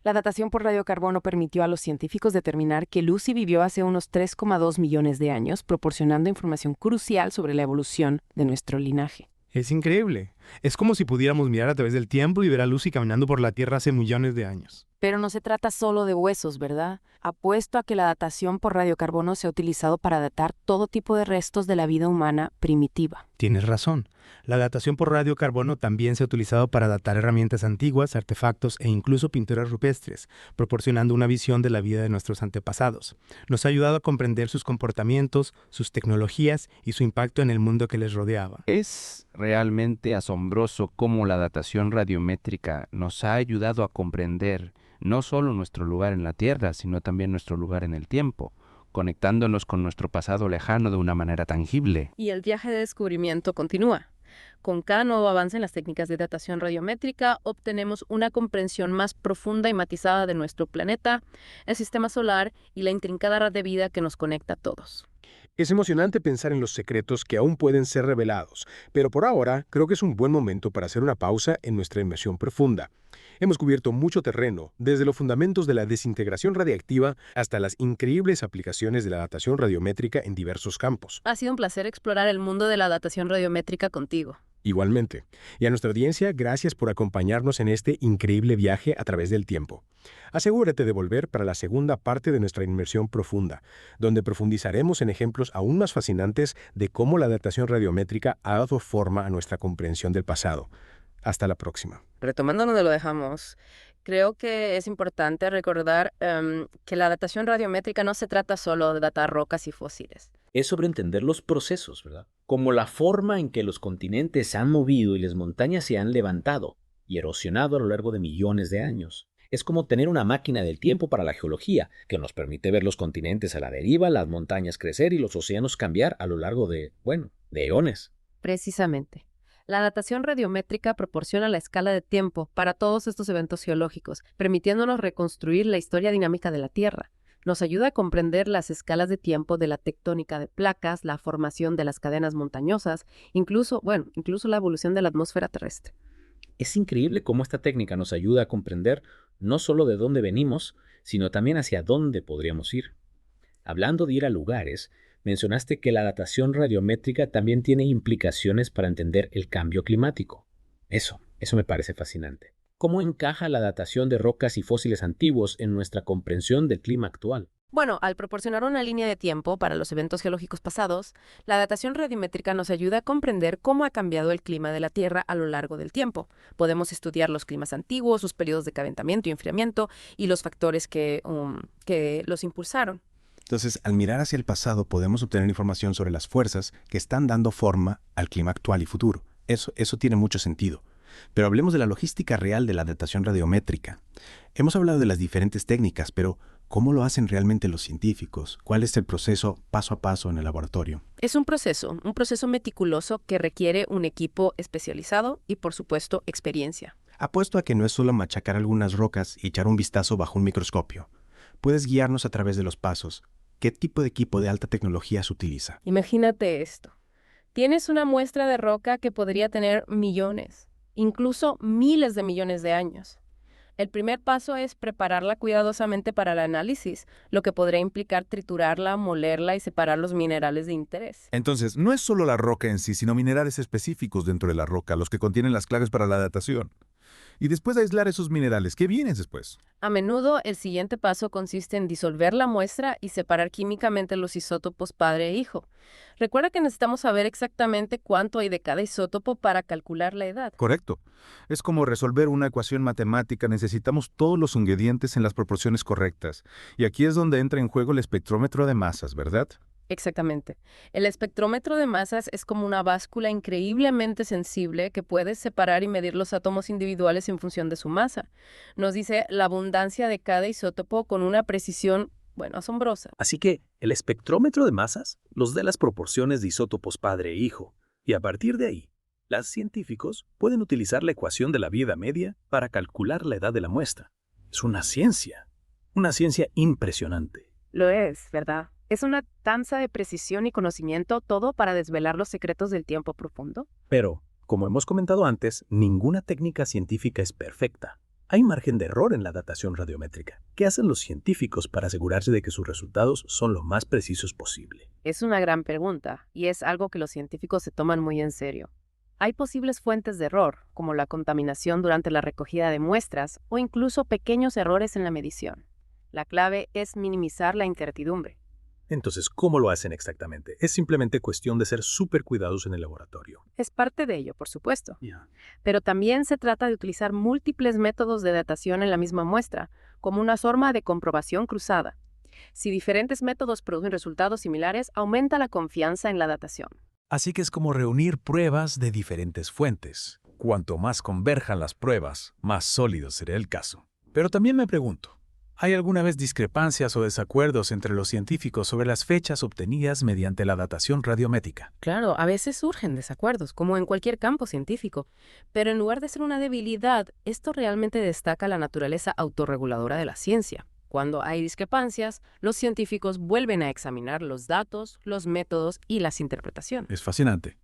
La datación por radiocarbono permitió a los científicos determinar que Lucy vivió hace unos 3,2 millones de años, proporcionando información crucial sobre la evolución de nuestro linaje. Es increíble. Es como si pudiéramos mirar a través del tiempo y ver a Lucy caminando por la Tierra hace millones de años. Pero no se trata solo de huesos, ¿verdad? Apuesto a que la datación por radiocarbono se ha utilizado para datar todo tipo de restos de la vida humana primitiva. Tienes razón. La datación por radiocarbono también se ha utilizado para datar herramientas antiguas, artefactos e incluso pinturas rupestres, proporcionando una visión de la vida de nuestros antepasados. Nos ha ayudado a comprender sus comportamientos, sus tecnologías y su impacto en el mundo que les rodeaba. Es realmente asombroso cómo la datación radiométrica nos ha ayudado a comprender no solo nuestro lugar en la Tierra, sino también nuestro lugar en el tiempo, conectándonos con nuestro pasado lejano de una manera tangible. Y el viaje de descubrimiento continúa. Con cada nuevo avance en las técnicas de datación radiométrica, obtenemos una comprensión más profunda y matizada de nuestro planeta, el sistema solar y la intrincada red de vida que nos conecta a todos. Es emocionante pensar en los secretos que aún pueden ser revelados, pero por ahora creo que es un buen momento para hacer una pausa en nuestra inmersión profunda. Hemos cubierto mucho terreno, desde los fundamentos de la desintegración radiactiva hasta las increíbles aplicaciones de la datación radiométrica en diversos campos. Ha sido un placer explorar el mundo de la datación radiométrica contigo. Igualmente. Y a nuestra audiencia, gracias por acompañarnos en este increíble viaje a través del tiempo. Asegúrate de volver para la segunda parte de nuestra inmersión profunda, donde profundizaremos en ejemplos aún más fascinantes de cómo la datación radiométrica ha dado forma a nuestra comprensión del pasado. Hasta la próxima. Retomando donde lo dejamos, creo que es importante recordar que la datación radiométrica no se trata solo de datar rocas y fósiles. Es sobre entender los procesos, ¿verdad? Como la forma en que los continentes se han movido y las montañas se han levantado y erosionado a lo largo de millones de años. Es como tener una máquina del tiempo para la geología, que nos permite ver los continentes a la deriva, las montañas crecer y los océanos cambiar a lo largo de eones. Precisamente. La datación radiométrica proporciona la escala de tiempo para todos estos eventos geológicos, permitiéndonos reconstruir la historia dinámica de la Tierra. Nos ayuda a comprender las escalas de tiempo de la tectónica de placas, la formación de las cadenas montañosas, incluso la evolución de la atmósfera terrestre. Es increíble cómo esta técnica nos ayuda a comprender no solo de dónde venimos, sino también hacia dónde podríamos ir. Hablando de ir a lugares, mencionaste que la datación radiométrica también tiene implicaciones para entender el cambio climático. Eso me parece fascinante. ¿Cómo encaja la datación de rocas y fósiles antiguos en nuestra comprensión del clima actual? Bueno, al proporcionar una línea de tiempo para los eventos geológicos pasados, la datación radiométrica nos ayuda a comprender cómo ha cambiado el clima de la Tierra a lo largo del tiempo. Podemos estudiar los climas antiguos, sus periodos de calentamiento y enfriamiento y los factores que los impulsaron. Entonces, al mirar hacia el pasado, podemos obtener información sobre las fuerzas que están dando forma al clima actual y futuro. Eso tiene mucho sentido. Pero hablemos de la logística real de la datación radiométrica. Hemos hablado de las diferentes técnicas, pero ¿cómo lo hacen realmente los científicos? ¿Cuál es el proceso paso a paso en el laboratorio? Es un proceso meticuloso que requiere un equipo especializado y, por supuesto, experiencia. Apuesto a que no es solo machacar algunas rocas y echar un vistazo bajo un microscopio. ¿Puedes guiarnos a través de los pasos? ¿Qué tipo de equipo de alta tecnología se utiliza? Imagínate esto. Tienes una muestra de roca que podría tener millones, incluso miles de millones de años. El primer paso es prepararla cuidadosamente para el análisis, lo que podría implicar triturarla, molerla y separar los minerales de interés. Entonces, no es solo la roca en sí, sino minerales específicos dentro de la roca, los que contienen las claves para la datación. Y después de aislar esos minerales, ¿qué viene después? A menudo, el siguiente paso consiste en disolver la muestra y separar químicamente los isótopos padre e hijo. Recuerda que necesitamos saber exactamente cuánto hay de cada isótopo para calcular la edad. Correcto. Es como resolver una ecuación matemática. Necesitamos todos los ingredientes en las proporciones correctas. Y aquí es donde entra en juego el espectrómetro de masas, ¿verdad? Exactamente. El espectrómetro de masas es como una báscula increíblemente sensible que puede separar y medir los átomos individuales en función de su masa. Nos dice la abundancia de cada isótopo con una precisión, asombrosa. Así que el espectrómetro de masas nos da las proporciones de isótopos padre e hijo, y a partir de ahí, los científicos pueden utilizar la ecuación de la vida media para calcular la edad de la muestra. Es una ciencia impresionante. Lo es, ¿verdad? ¿Es una danza de precisión y conocimiento, todo para desvelar los secretos del tiempo profundo? Pero, como hemos comentado antes, ninguna técnica científica es perfecta. Hay margen de error en la datación radiométrica. ¿Qué hacen los científicos para asegurarse de que sus resultados son lo más precisos posible? Es una gran pregunta, y es algo que los científicos se toman muy en serio. Hay posibles fuentes de error, como la contaminación durante la recogida de muestras o incluso pequeños errores en la medición. La clave es minimizar la incertidumbre. Entonces, ¿cómo lo hacen exactamente? Es simplemente cuestión de ser súper cuidadosos en el laboratorio. Es parte de ello, por supuesto. Pero también se trata de utilizar múltiples métodos de datación en la misma muestra, como una forma de comprobación cruzada. Si diferentes métodos producen resultados similares, aumenta la confianza en la datación. Así que es como reunir pruebas de diferentes fuentes. Cuanto más converjan las pruebas, más sólido será el caso. Pero también me pregunto, ¿Hay alguna vez discrepancias o desacuerdos entre los científicos sobre las fechas obtenidas mediante la datación radiométrica? Claro, a veces surgen desacuerdos, como en cualquier campo científico, pero en lugar de ser una debilidad, esto realmente destaca la naturaleza autorreguladora de la ciencia. Cuando hay discrepancias, los científicos vuelven a examinar los datos, los métodos y las interpretaciones. Es fascinante.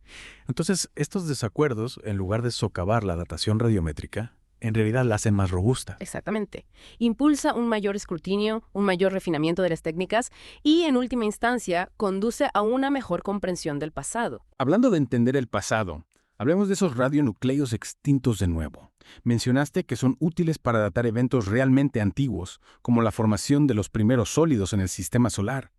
Entonces, estos desacuerdos, en lugar de socavar la datación radiométrica, en realidad la hacen más robusta. Exactamente. Impulsa un mayor escrutinio, un mayor refinamiento de las técnicas y, en última instancia, conduce a una mejor comprensión del pasado. Hablando de entender el pasado, hablemos de esos radionucleidos extintos de nuevo. Mencionaste que son útiles para datar eventos realmente antiguos, como la formación de los primeros sólidos en el sistema solar.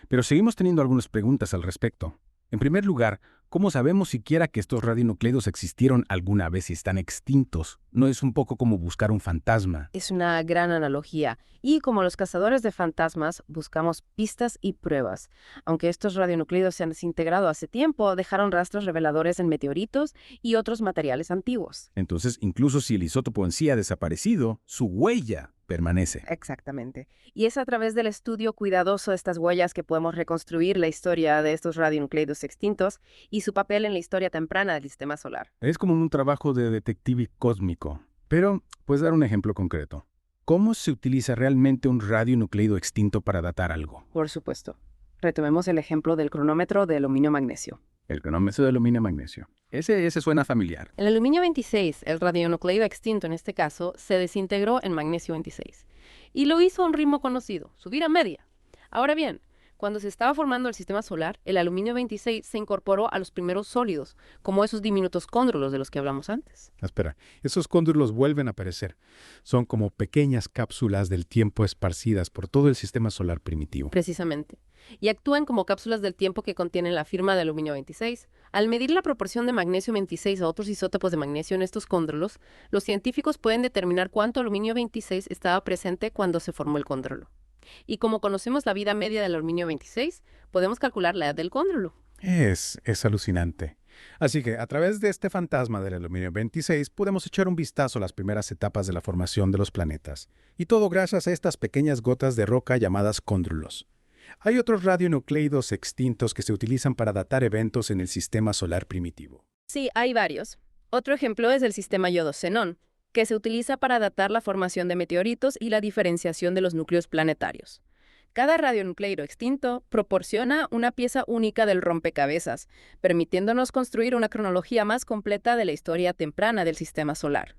Pero seguimos teniendo algunas preguntas al respecto. En primer lugar, ¿cómo sabemos siquiera que estos radionucleidos existieron alguna vez y están extintos? ¿No es un poco como buscar un fantasma? Es una gran analogía. Y como los cazadores de fantasmas, buscamos pistas y pruebas. Aunque estos radionucleidos se han desintegrado hace tiempo, dejaron rastros reveladores en meteoritos y otros materiales antiguos. Entonces, incluso si el isótopo en sí ha desaparecido, su huella permanece. Exactamente. Y es a través del estudio cuidadoso de estas huellas que podemos reconstruir la historia de estos radionucleidos extintos y su papel en la historia temprana del sistema solar. Es como un trabajo de detective cósmico. Pero, ¿puedes dar un ejemplo concreto? ¿Cómo se utiliza realmente un radionucleido extinto para datar algo? Por supuesto. Retomemos el ejemplo del cronómetro de aluminio-magnesio. El cronómetro de aluminio-magnesio. Ese suena familiar. El aluminio 26, el radionucleido extinto en este caso, se desintegró en magnesio 26. Y lo hizo a un ritmo conocido, subir a media. Ahora bien, cuando se estaba formando el sistema solar, el aluminio 26 se incorporó a los primeros sólidos, como esos diminutos cóndrulos de los que hablamos antes. Espera, esos cóndrulos vuelven a aparecer. Son como pequeñas cápsulas del tiempo esparcidas por todo el sistema solar primitivo. Precisamente. Y actúan como cápsulas del tiempo que contienen la firma de aluminio 26. Al medir la proporción de magnesio 26 a otros isótopos de magnesio en estos cóndrulos, los científicos pueden determinar cuánto aluminio 26 estaba presente cuando se formó el cóndrulo. Y como conocemos la vida media del aluminio 26, podemos calcular la edad del cóndrulo. Es alucinante. Así que, a través de este fantasma del aluminio 26, podemos echar un vistazo a las primeras etapas de la formación de los planetas. Y todo gracias a estas pequeñas gotas de roca llamadas cóndrulos. Hay otros radionucleidos extintos que se utilizan para datar eventos en el sistema solar primitivo. Sí, hay varios. Otro ejemplo es el sistema yodo-xenón, que se utiliza para datar la formación de meteoritos y la diferenciación de los núcleos planetarios. Cada radionucleido extinto proporciona una pieza única del rompecabezas, permitiéndonos construir una cronología más completa de la historia temprana del sistema solar.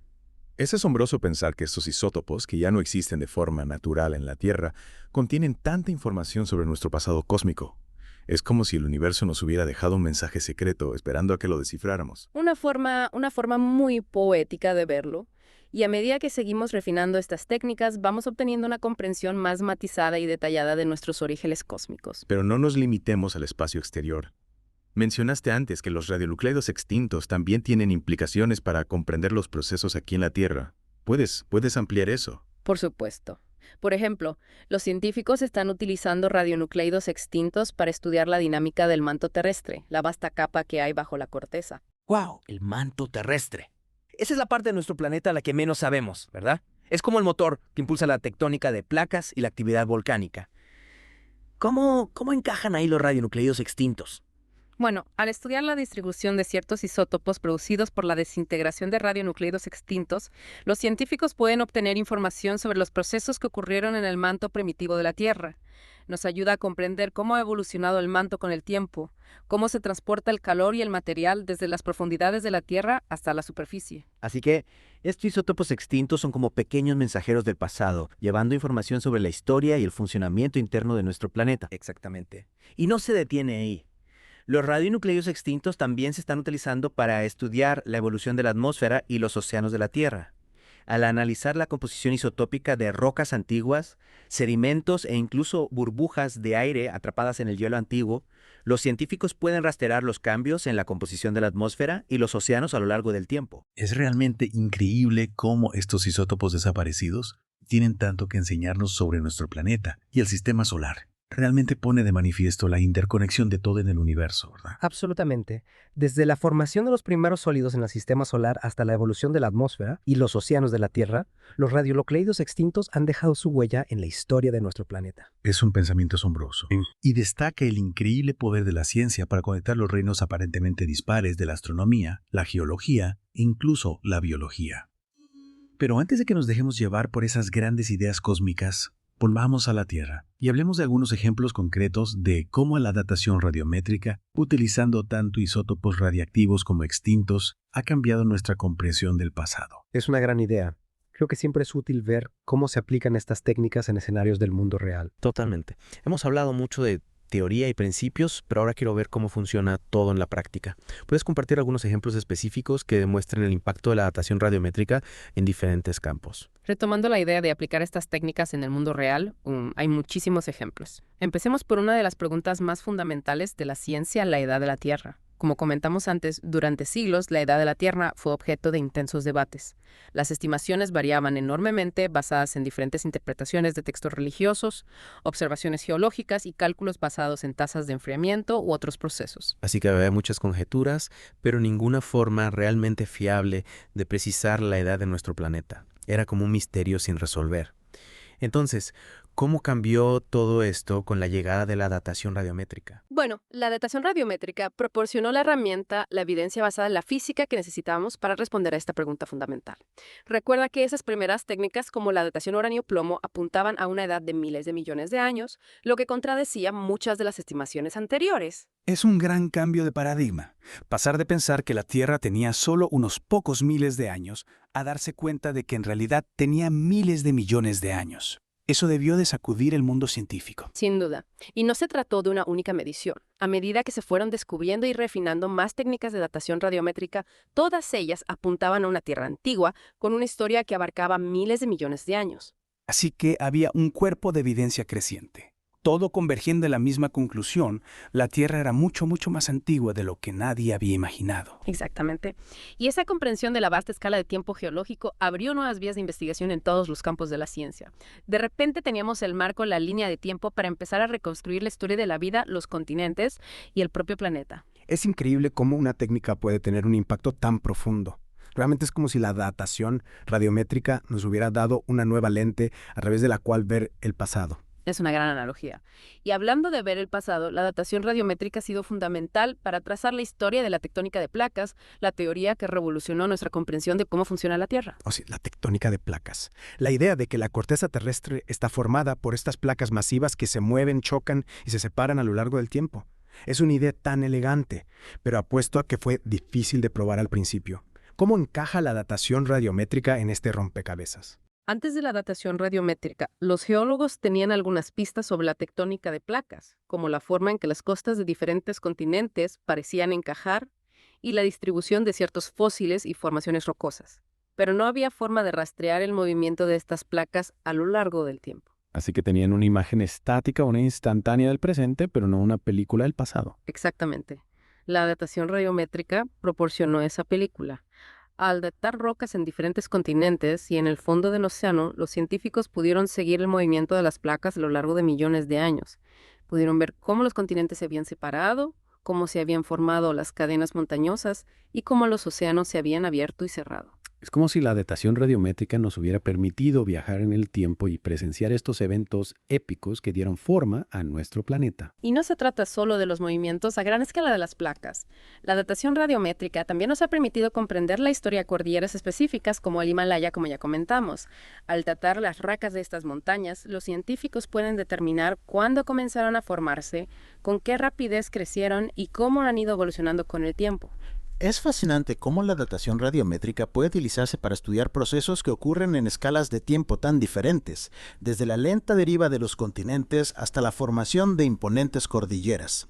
Es asombroso pensar que estos isótopos, que ya no existen de forma natural en la Tierra, contienen tanta información sobre nuestro pasado cósmico. Es como si el universo nos hubiera dejado un mensaje secreto esperando a que lo descifráramos. Una forma muy poética de verlo. Y a medida que seguimos refinando estas técnicas, vamos obteniendo una comprensión más matizada y detallada de nuestros orígenes cósmicos. Pero no nos limitemos al espacio exterior. Mencionaste antes que los radionucleidos extintos también tienen implicaciones para comprender los procesos aquí en la Tierra. ¿Puedes ampliar eso? Por supuesto. Por ejemplo, los científicos están utilizando radionucleidos extintos para estudiar la dinámica del manto terrestre, la vasta capa que hay bajo la corteza. ¡Wow! El manto terrestre. Esa es la parte de nuestro planeta a la que menos sabemos, ¿verdad? Es como el motor que impulsa la tectónica de placas y la actividad volcánica. ¿Cómo encajan ahí los radionucleidos extintos? Bueno, al estudiar la distribución de ciertos isótopos producidos por la desintegración de radionucleidos extintos, los científicos pueden obtener información sobre los procesos que ocurrieron en el manto primitivo de la Tierra. Nos ayuda a comprender cómo ha evolucionado el manto con el tiempo, cómo se transporta el calor y el material desde las profundidades de la Tierra hasta la superficie. Así que estos isótopos extintos son como pequeños mensajeros del pasado, llevando información sobre la historia y el funcionamiento interno de nuestro planeta. Exactamente. Y no se detiene ahí. Los radionucleidos extintos también se están utilizando para estudiar la evolución de la atmósfera y los océanos de la Tierra. Al analizar la composición isotópica de rocas antiguas, sedimentos e incluso burbujas de aire atrapadas en el hielo antiguo, los científicos pueden rastrear los cambios en la composición de la atmósfera y los océanos a lo largo del tiempo. Es realmente increíble cómo estos isótopos desaparecidos tienen tanto que enseñarnos sobre nuestro planeta y el sistema solar. Realmente pone de manifiesto la interconexión de todo en el universo, ¿verdad? Absolutamente. Desde la formación de los primeros sólidos en el sistema solar hasta la evolución de la atmósfera y los océanos de la Tierra, los radionucleidos extintos han dejado su huella en la historia de nuestro planeta. Es un pensamiento asombroso. Y destaca el increíble poder de la ciencia para conectar los reinos aparentemente dispares de la astronomía, la geología e incluso la biología. Pero antes de que nos dejemos llevar por esas grandes ideas cósmicas, volvamos a la Tierra y hablemos de algunos ejemplos concretos de cómo la datación radiométrica, utilizando tanto isótopos radiactivos como extintos, ha cambiado nuestra comprensión del pasado. Es una gran idea. Creo que siempre es útil ver cómo se aplican estas técnicas en escenarios del mundo real. Totalmente. Hemos hablado mucho de teoría y principios, pero ahora quiero ver cómo funciona todo en la práctica. ¿Puedes compartir algunos ejemplos específicos que demuestren el impacto de la datación radiométrica en diferentes campos? Retomando la idea de aplicar estas técnicas en el mundo real, hay muchísimos ejemplos. Empecemos por una de las preguntas más fundamentales de la ciencia, la edad de la Tierra. Como comentamos antes, durante siglos la edad de la Tierra fue objeto de intensos debates. Las estimaciones variaban enormemente, basadas en diferentes interpretaciones de textos religiosos, observaciones geológicas y cálculos basados en tasas de enfriamiento u otros procesos. Así que había muchas conjeturas, pero ninguna forma realmente fiable de precisar la edad de nuestro planeta. Era como un misterio sin resolver. Entonces, ¿cómo cambió todo esto con la llegada de la datación radiométrica? Bueno, la datación radiométrica proporcionó la herramienta, la evidencia basada en la física que necesitábamos para responder a esta pregunta fundamental. Recuerda que esas primeras técnicas, como la datación uranio-plomo, apuntaban a una edad de miles de millones de años, lo que contradecía muchas de las estimaciones anteriores. Es un gran cambio de paradigma, pasar de pensar que la Tierra tenía solo unos pocos miles de años a darse cuenta de que en realidad tenía miles de millones de años. Eso debió de sacudir el mundo científico. Sin duda. Y no se trató de una única medición. A medida que se fueron descubriendo y refinando más técnicas de datación radiométrica, todas ellas apuntaban a una Tierra antigua con una historia que abarcaba miles de millones de años. Así que había un cuerpo de evidencia creciente. Todo convergiendo en la misma conclusión, la Tierra era mucho más antigua de lo que nadie había imaginado. Exactamente. Y esa comprensión de la vasta escala de tiempo geológico abrió nuevas vías de investigación en todos los campos de la ciencia. De repente teníamos el marco, la línea de tiempo para empezar a reconstruir la historia de la vida, los continentes y el propio planeta. Es increíble cómo una técnica puede tener un impacto tan profundo. Realmente es como si la datación radiométrica nos hubiera dado una nueva lente a través de la cual ver el pasado. Es una gran analogía. Y hablando de ver el pasado, la datación radiométrica ha sido fundamental para trazar la historia de la tectónica de placas, la teoría que revolucionó nuestra comprensión de cómo funciona la Tierra. Sí, la tectónica de placas. La idea de que la corteza terrestre está formada por estas placas masivas que se mueven, chocan y se separan a lo largo del tiempo. Es una idea tan elegante, pero apuesto a que fue difícil de probar al principio. ¿Cómo encaja la datación radiométrica en este rompecabezas? Antes de la datación radiométrica, los geólogos tenían algunas pistas sobre la tectónica de placas, como la forma en que las costas de diferentes continentes parecían encajar y la distribución de ciertos fósiles y formaciones rocosas. Pero no había forma de rastrear el movimiento de estas placas a lo largo del tiempo. Así que tenían una imagen estática, una instantánea del presente, pero no una película del pasado. Exactamente. La datación radiométrica proporcionó esa película. Al datar rocas en diferentes continentes y en el fondo del océano, los científicos pudieron seguir el movimiento de las placas a lo largo de millones de años. Pudieron ver cómo los continentes se habían separado, cómo se habían formado las cadenas montañosas y cómo los océanos se habían abierto y cerrado. Es como si la datación radiométrica nos hubiera permitido viajar en el tiempo y presenciar estos eventos épicos que dieron forma a nuestro planeta. Y no se trata solo de los movimientos a gran escala de las placas. La datación radiométrica también nos ha permitido comprender la historia de cordilleras específicas como el Himalaya, como ya comentamos. Al datar las rocas de estas montañas, los científicos pueden determinar cuándo comenzaron a formarse, con qué rapidez crecieron y cómo han ido evolucionando con el tiempo. Es fascinante cómo la datación radiométrica puede utilizarse para estudiar procesos que ocurren en escalas de tiempo tan diferentes, desde la lenta deriva de los continentes hasta la formación de imponentes cordilleras.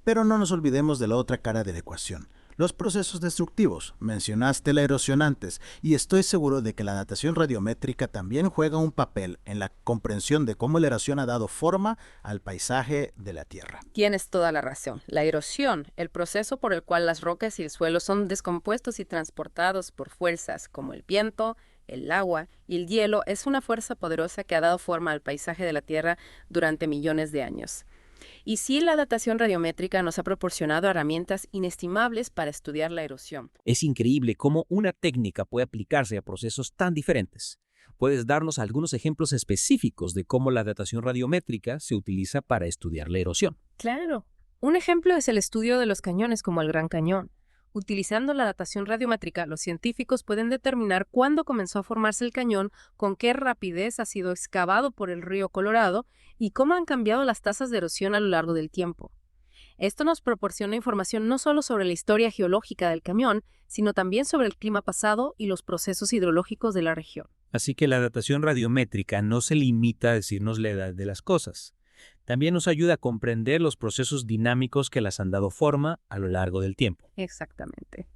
Pero no nos olvidemos de la otra cara de la ecuación, los procesos destructivos. Mencionaste la erosión antes, y estoy seguro de que la datación radiométrica también juega un papel en la comprensión de cómo la erosión ha dado forma al paisaje de la Tierra. Tienes toda la razón. La erosión, el proceso por el cual las rocas y el suelo son descompuestos y transportados por fuerzas como el viento, el agua y el hielo es una fuerza poderosa que ha dado forma al paisaje de la Tierra durante millones de años. Y sí, la datación radiométrica nos ha proporcionado herramientas inestimables para estudiar la erosión. Es increíble cómo una técnica puede aplicarse a procesos tan diferentes. ¿Puedes darnos algunos ejemplos específicos de cómo la datación radiométrica se utiliza para estudiar la erosión? Claro. Un ejemplo es el estudio de los cañones como el Gran Cañón. Utilizando la datación radiométrica, los científicos pueden determinar cuándo comenzó a formarse el cañón, con qué rapidez ha sido excavado por el río Colorado y cómo han cambiado las tasas de erosión a lo largo del tiempo. Esto nos proporciona información no solo sobre la historia geológica del cañón, sino también sobre el clima pasado y los procesos hidrológicos de la región. Así que la datación radiométrica no se limita a decirnos la edad de las cosas. También nos ayuda a comprender los procesos dinámicos que las han dado forma a lo largo del tiempo. Exactamente.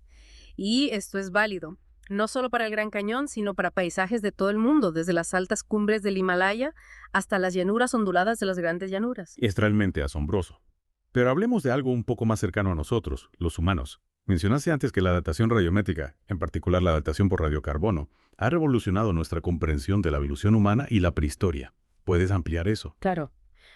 Y esto es válido, no solo para el Gran Cañón, sino para paisajes de todo el mundo, desde las altas cumbres del Himalaya hasta las llanuras onduladas de las grandes llanuras. Es realmente asombroso. Pero hablemos de algo un poco más cercano a nosotros, los humanos. Mencionaste antes que la datación radiométrica, en particular la datación por radiocarbono, ha revolucionado nuestra comprensión de la evolución humana y la prehistoria. ¿Puedes ampliar eso? Claro.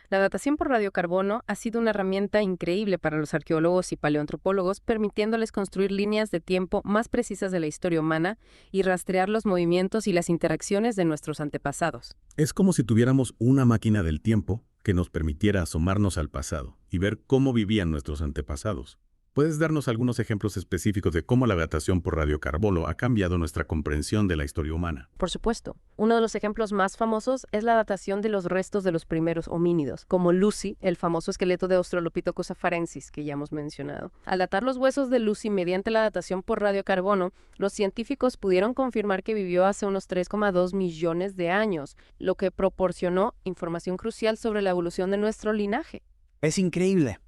La datación por radiocarbono ha sido una herramienta increíble para los arqueólogos y paleoantropólogos, permitiéndoles construir líneas de tiempo más precisas de la historia humana y rastrear los movimientos y las interacciones de nuestros antepasados. Es como si tuviéramos una máquina del tiempo que nos permitiera asomarnos al pasado y ver cómo vivían nuestros antepasados. ¿Puedes darnos algunos ejemplos específicos de cómo la datación por radiocarbono ha cambiado nuestra comprensión de la historia humana? Por supuesto. Uno de los ejemplos más famosos es la datación de los restos de los primeros homínidos, como Lucy, el famoso esqueleto de Australopithecus afarensis, que ya hemos mencionado. Al datar los huesos de Lucy mediante la datación por radiocarbono, los científicos pudieron confirmar que vivió hace unos 3,2 millones de años, lo que proporcionó información crucial sobre la evolución de nuestro linaje. Es increíble.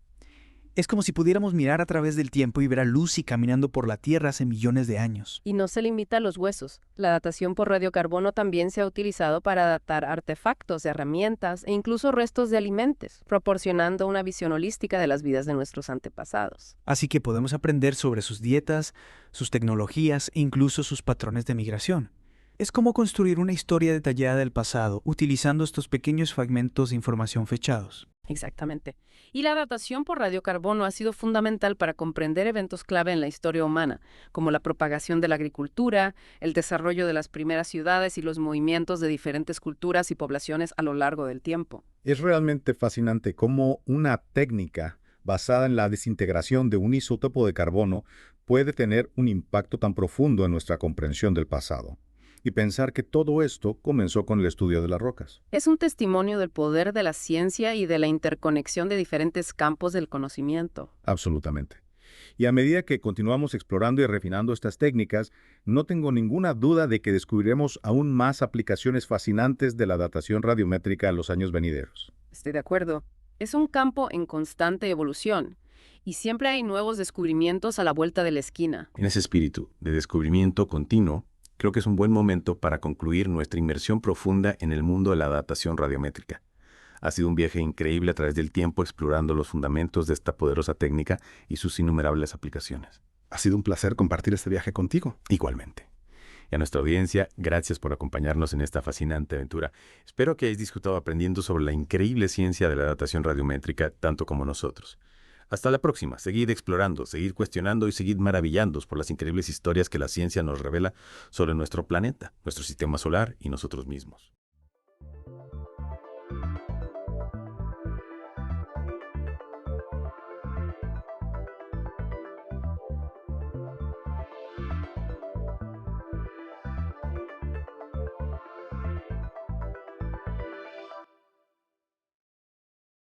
Es como si pudiéramos mirar a través del tiempo y ver a Lucy caminando por la Tierra hace millones de años. Y no se limita a los huesos. La datación por radiocarbono también se ha utilizado para datar artefactos, herramientas e incluso restos de alimentos, proporcionando una visión holística de las vidas de nuestros antepasados. Así que podemos aprender sobre sus dietas, sus tecnologías e incluso sus patrones de migración. Es como construir una historia detallada del pasado utilizando estos pequeños fragmentos de información fechados. Exactamente. Y la datación por radiocarbono ha sido fundamental para comprender eventos clave en la historia humana, como la propagación de la agricultura, el desarrollo de las primeras ciudades y los movimientos de diferentes culturas y poblaciones a lo largo del tiempo. Es realmente fascinante cómo una técnica basada en la desintegración de un isótopo de carbono puede tener un impacto tan profundo en nuestra comprensión del pasado. Y pensar que todo esto comenzó con el estudio de las rocas. Es un testimonio del poder de la ciencia y de la interconexión de diferentes campos del conocimiento. Absolutamente. Y a medida que continuamos explorando y refinando estas técnicas, no tengo ninguna duda de que descubriremos aún más aplicaciones fascinantes de la datación radiométrica en los años venideros. Estoy de acuerdo. Es un campo en constante evolución. Y siempre hay nuevos descubrimientos a la vuelta de la esquina. En ese espíritu de descubrimiento continuo, creo que es un buen momento para concluir nuestra inmersión profunda en el mundo de la datación radiométrica. Ha sido un viaje increíble a través del tiempo explorando los fundamentos de esta poderosa técnica y sus innumerables aplicaciones. Ha sido un placer compartir este viaje contigo. Igualmente. Y a nuestra audiencia, gracias por acompañarnos en esta fascinante aventura. Espero que hayáis disfrutado aprendiendo sobre la increíble ciencia de la datación radiométrica tanto como nosotros. Hasta la próxima. Seguid explorando, seguid cuestionando y seguid maravillándoos por las increíbles historias que la ciencia nos revela sobre nuestro planeta, nuestro sistema solar y nosotros mismos.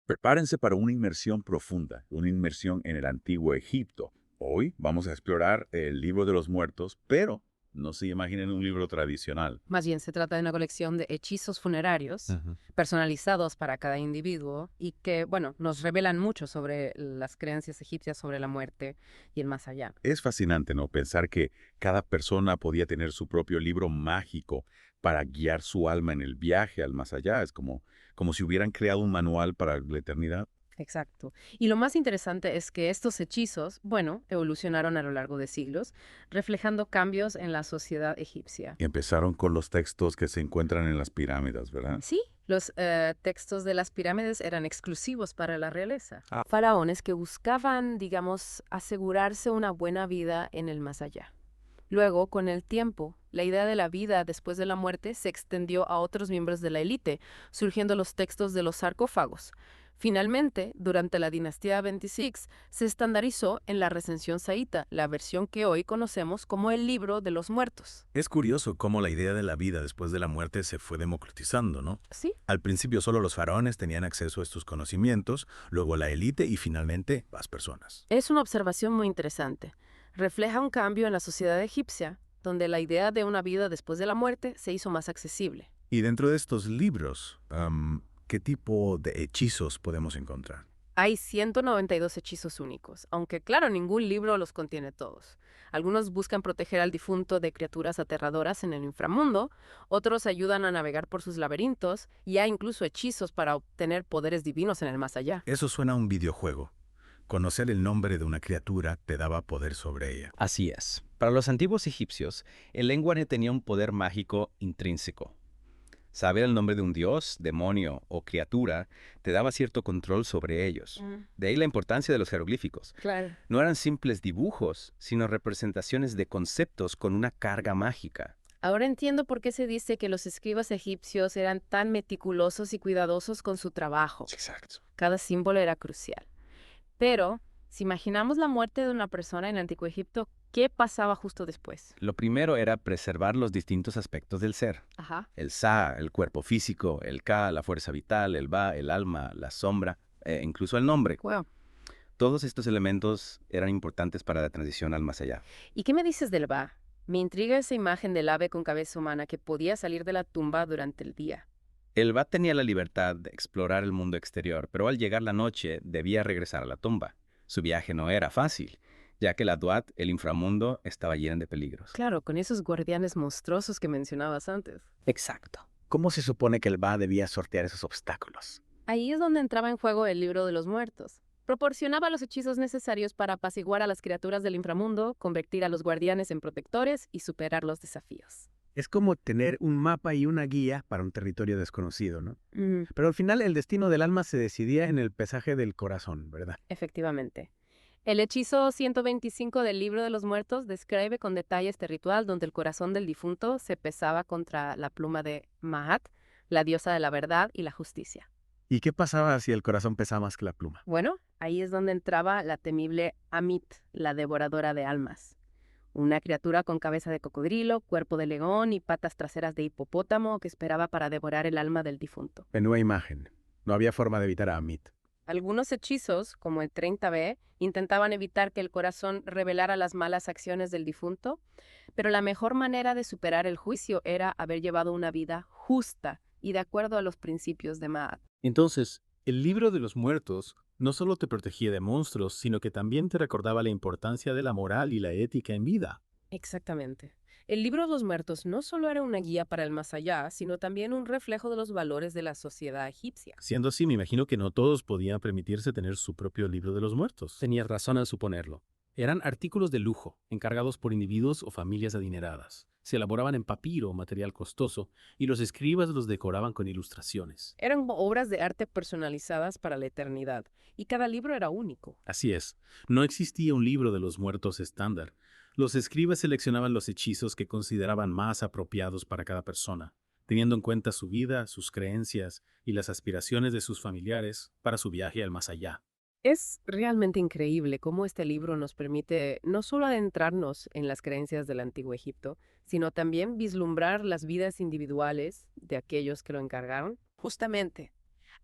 Prepárense para una inmersión profunda, una inmersión en el antiguo Egipto. Hoy vamos a explorar el libro de los muertos, pero no se imaginen un libro tradicional. Más bien se trata de una colección de hechizos funerarios personalizados para cada individuo y que, bueno, nos revelan mucho sobre las creencias egipcias sobre la muerte y el más allá. Es fascinante, ¿no? Pensar que cada persona podía tener su propio libro mágico para guiar su alma en el viaje al más allá. Es como si hubieran creado un manual para la eternidad. Exacto. Y lo más interesante es que estos hechizos, bueno, evolucionaron a lo largo de siglos, reflejando cambios en la sociedad egipcia. Y empezaron con los textos que se encuentran en las pirámides, ¿verdad? Sí, los textos de las pirámides eran exclusivos para la realeza. Faraones que buscaban, digamos, asegurarse una buena vida en el más allá. Luego, con el tiempo, la idea de la vida después de la muerte se extendió a otros miembros de la élite, surgiendo los textos de los sarcófagos. Finalmente, durante la dinastía 26, se estandarizó en la recensión saíta, la versión que hoy conocemos como el Libro de los Muertos. Es curioso cómo la idea de la vida después de la muerte se fue democratizando, ¿no? Sí. Al principio solo los faraones tenían acceso a estos conocimientos, luego la élite y finalmente las personas. Es una observación muy interesante. Refleja un cambio en la sociedad egipcia, donde la idea de una vida después de la muerte se hizo más accesible. Y dentro de estos libros, ¿qué tipo de hechizos podemos encontrar? Hay 192 hechizos únicos, aunque claro, ningún libro los contiene todos. Algunos buscan proteger al difunto de criaturas aterradoras en el inframundo, otros ayudan a navegar por sus laberintos, y hay incluso hechizos para obtener poderes divinos en el más allá. Eso suena a un videojuego. Conocer el nombre de una criatura te daba poder sobre ella. Así es. Para los antiguos egipcios, el lenguaje tenía un poder mágico intrínseco. Saber el nombre de un dios, demonio o criatura te daba cierto control sobre ellos. De ahí la importancia de los jeroglíficos. Claro. No eran simples dibujos, sino representaciones de conceptos con una carga mágica. Ahora entiendo por qué se dice que los escribas egipcios eran tan meticulosos y cuidadosos con su trabajo. Exacto. Cada símbolo era crucial. Pero, si imaginamos la muerte de una persona en el Antiguo Egipto, ¿qué pasaba justo después? Lo primero era preservar los distintos aspectos del ser. Ajá. El Sa, el cuerpo físico, el Ka, la fuerza vital, el Ba, el alma, la sombra, incluso el nombre. Wow. Todos estos elementos eran importantes para la transición al más allá. ¿Y qué me dices del Ba? Me intriga esa imagen del ave con cabeza humana que podía salir de la tumba durante el día. El Ba tenía la libertad de explorar el mundo exterior, pero al llegar la noche debía regresar a la tumba. Su viaje no era fácil, ya que la Duat, el inframundo, estaba lleno de peligros. Claro, con esos guardianes monstruosos que mencionabas antes. Exacto. ¿Cómo se supone que el Ba debía sortear esos obstáculos? Ahí es donde entraba en juego el Libro de los Muertos. Proporcionaba los hechizos necesarios para apaciguar a las criaturas del inframundo, convertir a los guardianes en protectores y superar los desafíos. Es como tener un mapa y una guía para un territorio desconocido, ¿no? Pero al final el destino del alma se decidía en el pesaje del corazón, ¿verdad? Efectivamente. El hechizo 125 del Libro de los Muertos describe con detalle este ritual donde el corazón del difunto se pesaba contra la pluma de Maat, la diosa de la verdad y la justicia. ¿Y qué pasaba si el corazón pesaba más que la pluma? Bueno, ahí es donde entraba la temible Amit, la devoradora de almas. Una criatura con cabeza de cocodrilo, cuerpo de león y patas traseras de hipopótamo que esperaba para devorar el alma del difunto. Menúa imagen. No había forma de evitar a Amit. Algunos hechizos, como el 30B, intentaban evitar que el corazón revelara las malas acciones del difunto, pero la mejor manera de superar el juicio era haber llevado una vida justa y de acuerdo a los principios de Maat. Entonces, el Libro de los Muertos no solo te protegía de monstruos, sino que también te recordaba la importancia de la moral y la ética en vida. Exactamente. El Libro de los Muertos no solo era una guía para el más allá, sino también un reflejo de los valores de la sociedad egipcia. Siendo así, me imagino que no todos podían permitirse tener su propio Libro de los Muertos. Tenías razón al suponerlo. Eran artículos de lujo, encargados por individuos o familias adineradas. Se elaboraban en papiro, material costoso, y los escribas los decoraban con ilustraciones. Eran obras de arte personalizadas para la eternidad, y cada libro era único. Así es, no existía un libro de los muertos estándar. Los escribas seleccionaban los hechizos que consideraban más apropiados para cada persona, teniendo en cuenta su vida, sus creencias y las aspiraciones de sus familiares para su viaje al más allá. Es realmente increíble cómo este libro nos permite no solo adentrarnos en las creencias del Antiguo Egipto, sino también vislumbrar las vidas individuales de aquellos que lo encargaron. Justamente,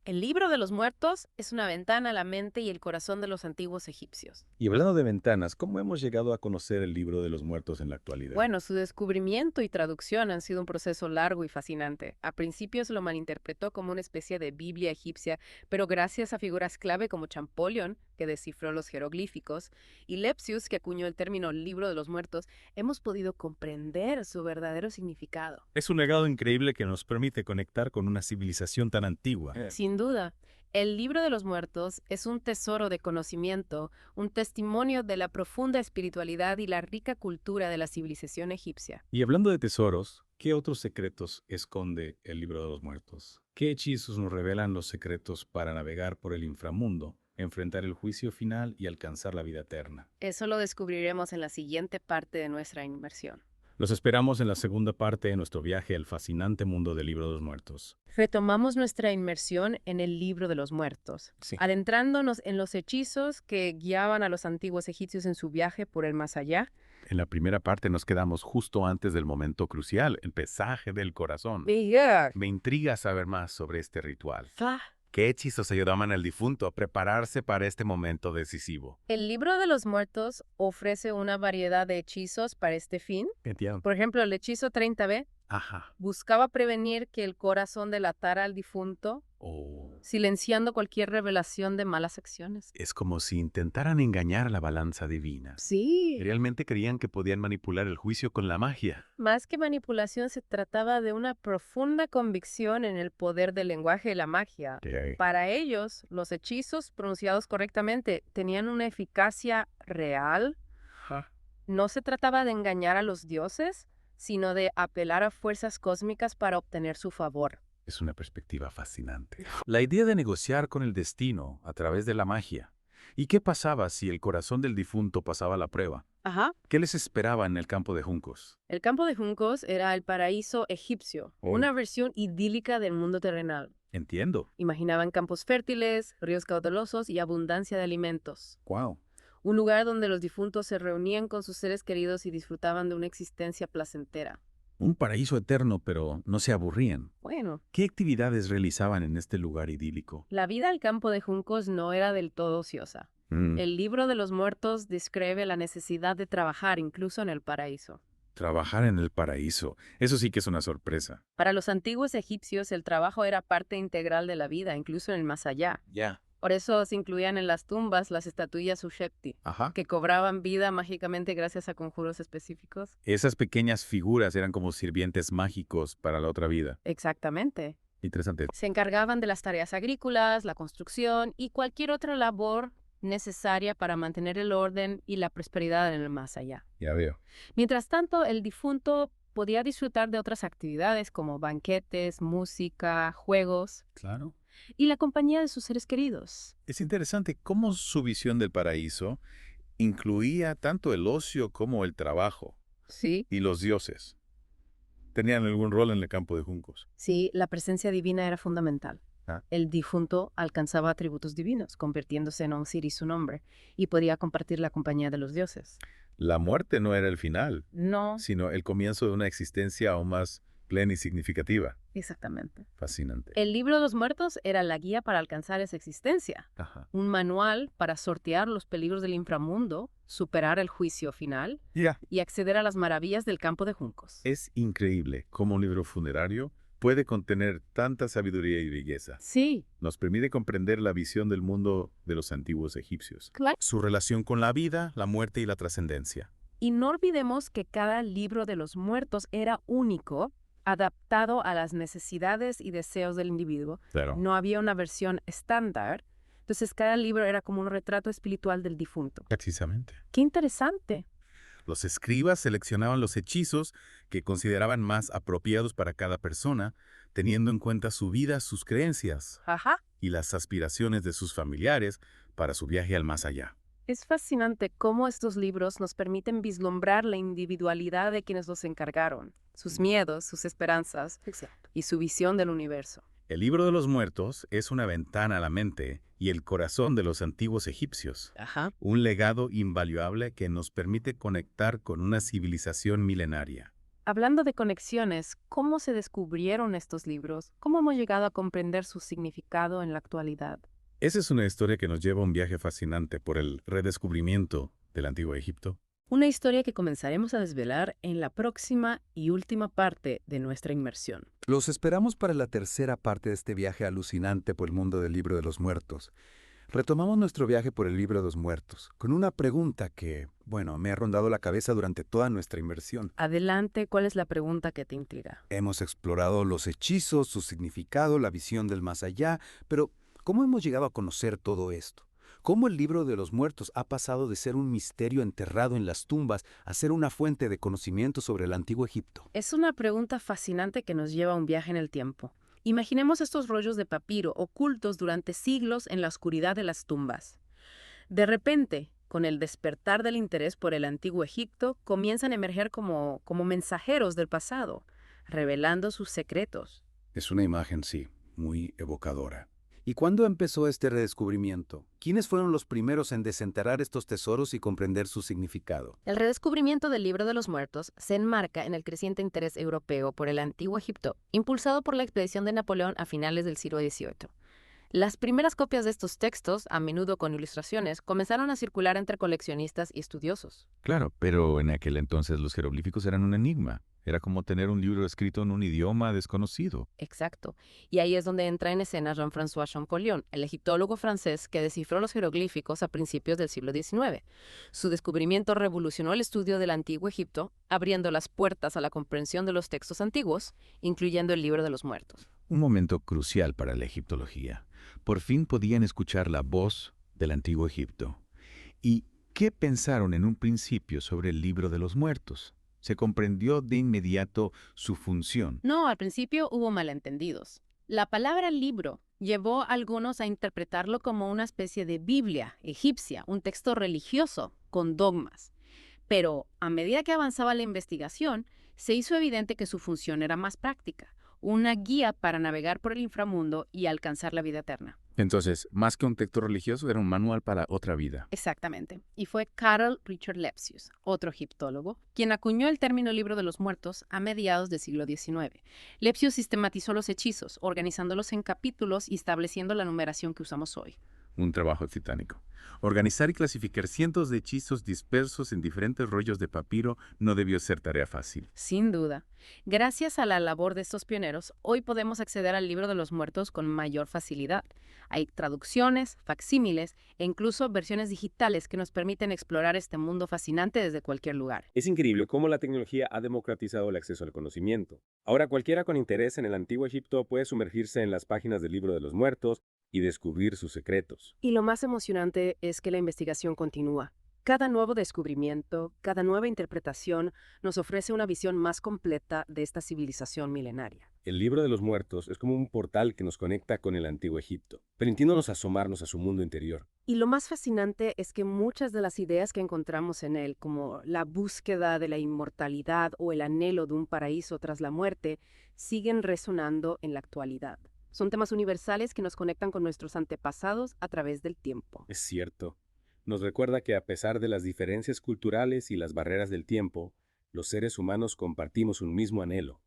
el Libro de los Muertos es una ventana a la mente y el corazón de los antiguos egipcios. Y hablando de ventanas, ¿cómo hemos llegado a conocer el Libro de los Muertos en la actualidad? Bueno, su descubrimiento y traducción han sido un proceso largo y fascinante. A principios lo malinterpretó como una especie de Biblia egipcia, pero gracias a figuras clave como Champollion, que descifró los jeroglíficos, y Lepsius, que acuñó el término Libro de los Muertos, hemos podido comprender su verdadero significado. Es un legado increíble que nos permite conectar con una civilización tan antigua. Sin duda. El libro de los muertos es un tesoro de conocimiento, un testimonio de la profunda espiritualidad y la rica cultura de la civilización egipcia. Y hablando de tesoros, ¿qué otros secretos esconde el libro de los muertos? ¿Qué hechizos nos revelan los secretos para navegar por el inframundo, enfrentar el juicio final y alcanzar la vida eterna? Eso lo descubriremos en la siguiente parte de nuestra inmersión. Los esperamos en la segunda parte de nuestro viaje al fascinante mundo del libro de los muertos. Retomamos nuestra inmersión en el libro de los muertos, adentrándonos en los hechizos que guiaban a los antiguos egipcios en su viaje por el más allá. En la primera parte nos quedamos justo antes del momento crucial, el pesaje del corazón. Me intriga saber más sobre este ritual. ¿Qué hechizos ayudaban al difunto a prepararse para este momento decisivo? El libro de los muertos ofrece una variedad de hechizos para este fin. Entiendo. Por ejemplo, el hechizo 30B buscaba prevenir que el corazón delatara al difunto, silenciando cualquier revelación de malas acciones. Es como si intentaran engañar a la balanza divina. Sí. Realmente creían que podían manipular el juicio con la magia. Más que manipulación, se trataba de una profunda convicción en el poder del lenguaje y la magia. Para ellos, los hechizos pronunciados correctamente tenían una eficacia real. No se trataba de engañar a los dioses, sino de apelar a fuerzas cósmicas para obtener su favor. Es una perspectiva fascinante. La idea de negociar con el destino a través de la magia. ¿Y qué pasaba si el corazón del difunto pasaba la prueba? ¿Qué les esperaba en el campo de juncos? El campo de juncos era el paraíso egipcio, una versión idílica del mundo terrenal. Entiendo. Imaginaban campos fértiles, ríos caudalosos y abundancia de alimentos. Wow. Un lugar donde los difuntos se reunían con sus seres queridos y disfrutaban de una existencia placentera. Un paraíso eterno, pero no se aburrían. Bueno. ¿Qué actividades realizaban en este lugar idílico? La vida al campo de juncos no era del todo ociosa. El libro de los muertos describe la necesidad de trabajar incluso en el paraíso. Trabajar en el paraíso. Eso sí que es una sorpresa. Para los antiguos egipcios, el trabajo era parte integral de la vida, incluso en el más allá. Por eso se incluían en las tumbas las estatuillas Ushepti, que cobraban vida mágicamente gracias a conjuros específicos. Esas pequeñas figuras eran como sirvientes mágicos para la otra vida. Exactamente. Interesante. Se encargaban de las tareas agrícolas, la construcción y cualquier otra labor necesaria para mantener el orden y la prosperidad en el más allá. Ya veo. Mientras tanto, el difunto podía disfrutar de otras actividades como banquetes, música, juegos. Claro. Y la compañía de sus seres queridos. Es interesante cómo su visión del paraíso incluía tanto el ocio como el trabajo. Sí. Y los dioses. ¿Tenían algún rol en el campo de juncos? Sí, la presencia divina era fundamental. El difunto alcanzaba atributos divinos, convirtiéndose en Osiris su nombre, y podía compartir la compañía de los dioses. La muerte no era el final. No. Sino el comienzo de una existencia aún más plena y significativa. Exactamente. Fascinante. El libro de los muertos era la guía para alcanzar esa existencia. Un manual para sortear los peligros del inframundo, superar el juicio final y acceder a las maravillas del campo de juncos. Es increíble cómo un libro funerario puede contener tanta sabiduría y belleza. Sí. Nos permite comprender la visión del mundo de los antiguos egipcios. Claro. Su relación con la vida, la muerte y la trascendencia. Y no olvidemos que cada libro de los muertos era único, adaptado a las necesidades y deseos del individuo. No había una versión estándar. Entonces, cada libro era como un retrato espiritual del difunto. Precisamente. ¡Qué interesante! Los escribas seleccionaban los hechizos que consideraban más apropiados para cada persona, teniendo en cuenta su vida, sus creencias y las aspiraciones de sus familiares para su viaje al más allá. Es fascinante cómo estos libros nos permiten vislumbrar la individualidad de quienes los encargaron, sus miedos, sus esperanzas y su visión del universo. El libro de los muertos es una ventana a la mente y el corazón de los antiguos egipcios. Un legado invaluable que nos permite conectar con una civilización milenaria. Hablando de conexiones, ¿cómo se descubrieron estos libros? ¿Cómo hemos llegado a comprender su significado en la actualidad? Esa es una historia que nos lleva a un viaje fascinante por el redescubrimiento del Antiguo Egipto. Una historia que comenzaremos a desvelar en la próxima y última parte de nuestra inmersión. Los esperamos para la tercera parte de este viaje alucinante por el mundo del libro de los muertos. Retomamos nuestro viaje por el libro de los muertos, con una pregunta que, me ha rondado la cabeza durante toda nuestra inmersión. Adelante, ¿cuál es la pregunta que te intriga? Hemos explorado los hechizos, su significado, la visión del más allá, pero ¿Cómo hemos llegado a conocer todo esto? ¿Cómo el libro de los muertos ha pasado de ser un misterio enterrado en las tumbas a ser una fuente de conocimiento sobre el antiguo Egipto? Es una pregunta fascinante que nos lleva a un viaje en el tiempo. Imaginemos estos rollos de papiro ocultos durante siglos en la oscuridad de las tumbas. De repente, con el despertar del interés por el antiguo Egipto, comienzan a emerger como mensajeros del pasado, revelando sus secretos. Es una imagen, sí, muy evocadora. ¿Y cuándo empezó este redescubrimiento? ¿Quiénes fueron los primeros en desenterrar estos tesoros y comprender su significado? El redescubrimiento del Libro de los Muertos se enmarca en el creciente interés europeo por el antiguo Egipto, impulsado por la expedición de Napoleón a finales del siglo XVIII. Las primeras copias de estos textos, a menudo con ilustraciones, comenzaron a circular entre coleccionistas y estudiosos. Claro, pero en aquel entonces los jeroglíficos eran un enigma. Era como tener un libro escrito en un idioma desconocido. Exacto. Y ahí es donde entra en escena Jean-François Champollion, el egiptólogo francés que descifró los jeroglíficos a principios del siglo XIX. Su descubrimiento revolucionó el estudio del antiguo Egipto, abriendo las puertas a la comprensión de los textos antiguos, incluyendo el Libro de los Muertos. Un momento crucial para la egiptología. Por fin podían escuchar la voz del antiguo Egipto. ¿Y qué pensaron en un principio sobre el Libro de los Muertos? ¿Se comprendió de inmediato su función? No, al principio hubo malentendidos. La palabra libro llevó a algunos a interpretarlo como una especie de Biblia egipcia, un texto religioso con dogmas. Pero a medida que avanzaba la investigación, se hizo evidente que su función era más práctica, una guía para navegar por el inframundo y alcanzar la vida eterna. Entonces, más que un texto religioso, era un manual para otra vida. Exactamente. Y fue Carl Richard Lepsius, otro egiptólogo, quien acuñó el término Libro de los Muertos a mediados del siglo XIX. Lepsius sistematizó los hechizos, organizándolos en capítulos y estableciendo la numeración que usamos hoy. Un trabajo titánico. Organizar y clasificar cientos de hechizos dispersos en diferentes rollos de papiro no debió ser tarea fácil. Sin duda. Gracias a la labor de estos pioneros, hoy podemos acceder al Libro de los Muertos con mayor facilidad. Hay traducciones, facsímiles e incluso versiones digitales que nos permiten explorar este mundo fascinante desde cualquier lugar. Es increíble cómo la tecnología ha democratizado el acceso al conocimiento. Ahora cualquiera con interés en el antiguo Egipto puede sumergirse en las páginas del Libro de los Muertos y descubrir sus secretos. Y lo más emocionante es que la investigación continúa. Cada nuevo descubrimiento, cada nueva interpretación nos ofrece una visión más completa de esta civilización milenaria. El Libro de los Muertos es como un portal que nos conecta con el antiguo Egipto, permitiéndonos asomarnos a su mundo interior. Y lo más fascinante es que muchas de las ideas que encontramos en él, como la búsqueda de la inmortalidad o el anhelo de un paraíso tras la muerte, siguen resonando en la actualidad. Son temas universales que nos conectan con nuestros antepasados a través del tiempo. Es cierto. Nos recuerda que a pesar de las diferencias culturales y las barreras del tiempo, los seres humanos compartimos un mismo anhelo: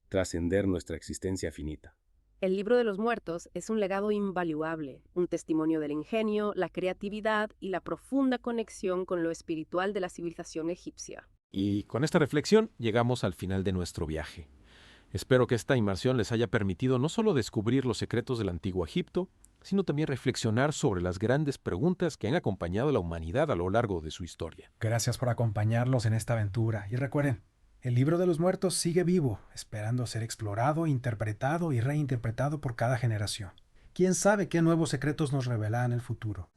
trascender nuestra existencia finita. El Libro de los Muertos es un legado invaluable, un testimonio del ingenio, la creatividad y la profunda conexión con lo espiritual de la civilización egipcia. Y con esta reflexión llegamos al final de nuestro viaje. Espero que esta inmersión les haya permitido no solo descubrir los secretos del antiguo Egipto, sino también reflexionar sobre las grandes preguntas que han acompañado a la humanidad a lo largo de su historia. Gracias por acompañarnos en esta aventura. Y recuerden, el Libro de los Muertos sigue vivo, esperando ser explorado, interpretado y reinterpretado por cada generación. ¿Quién sabe qué nuevos secretos nos revelará en el futuro?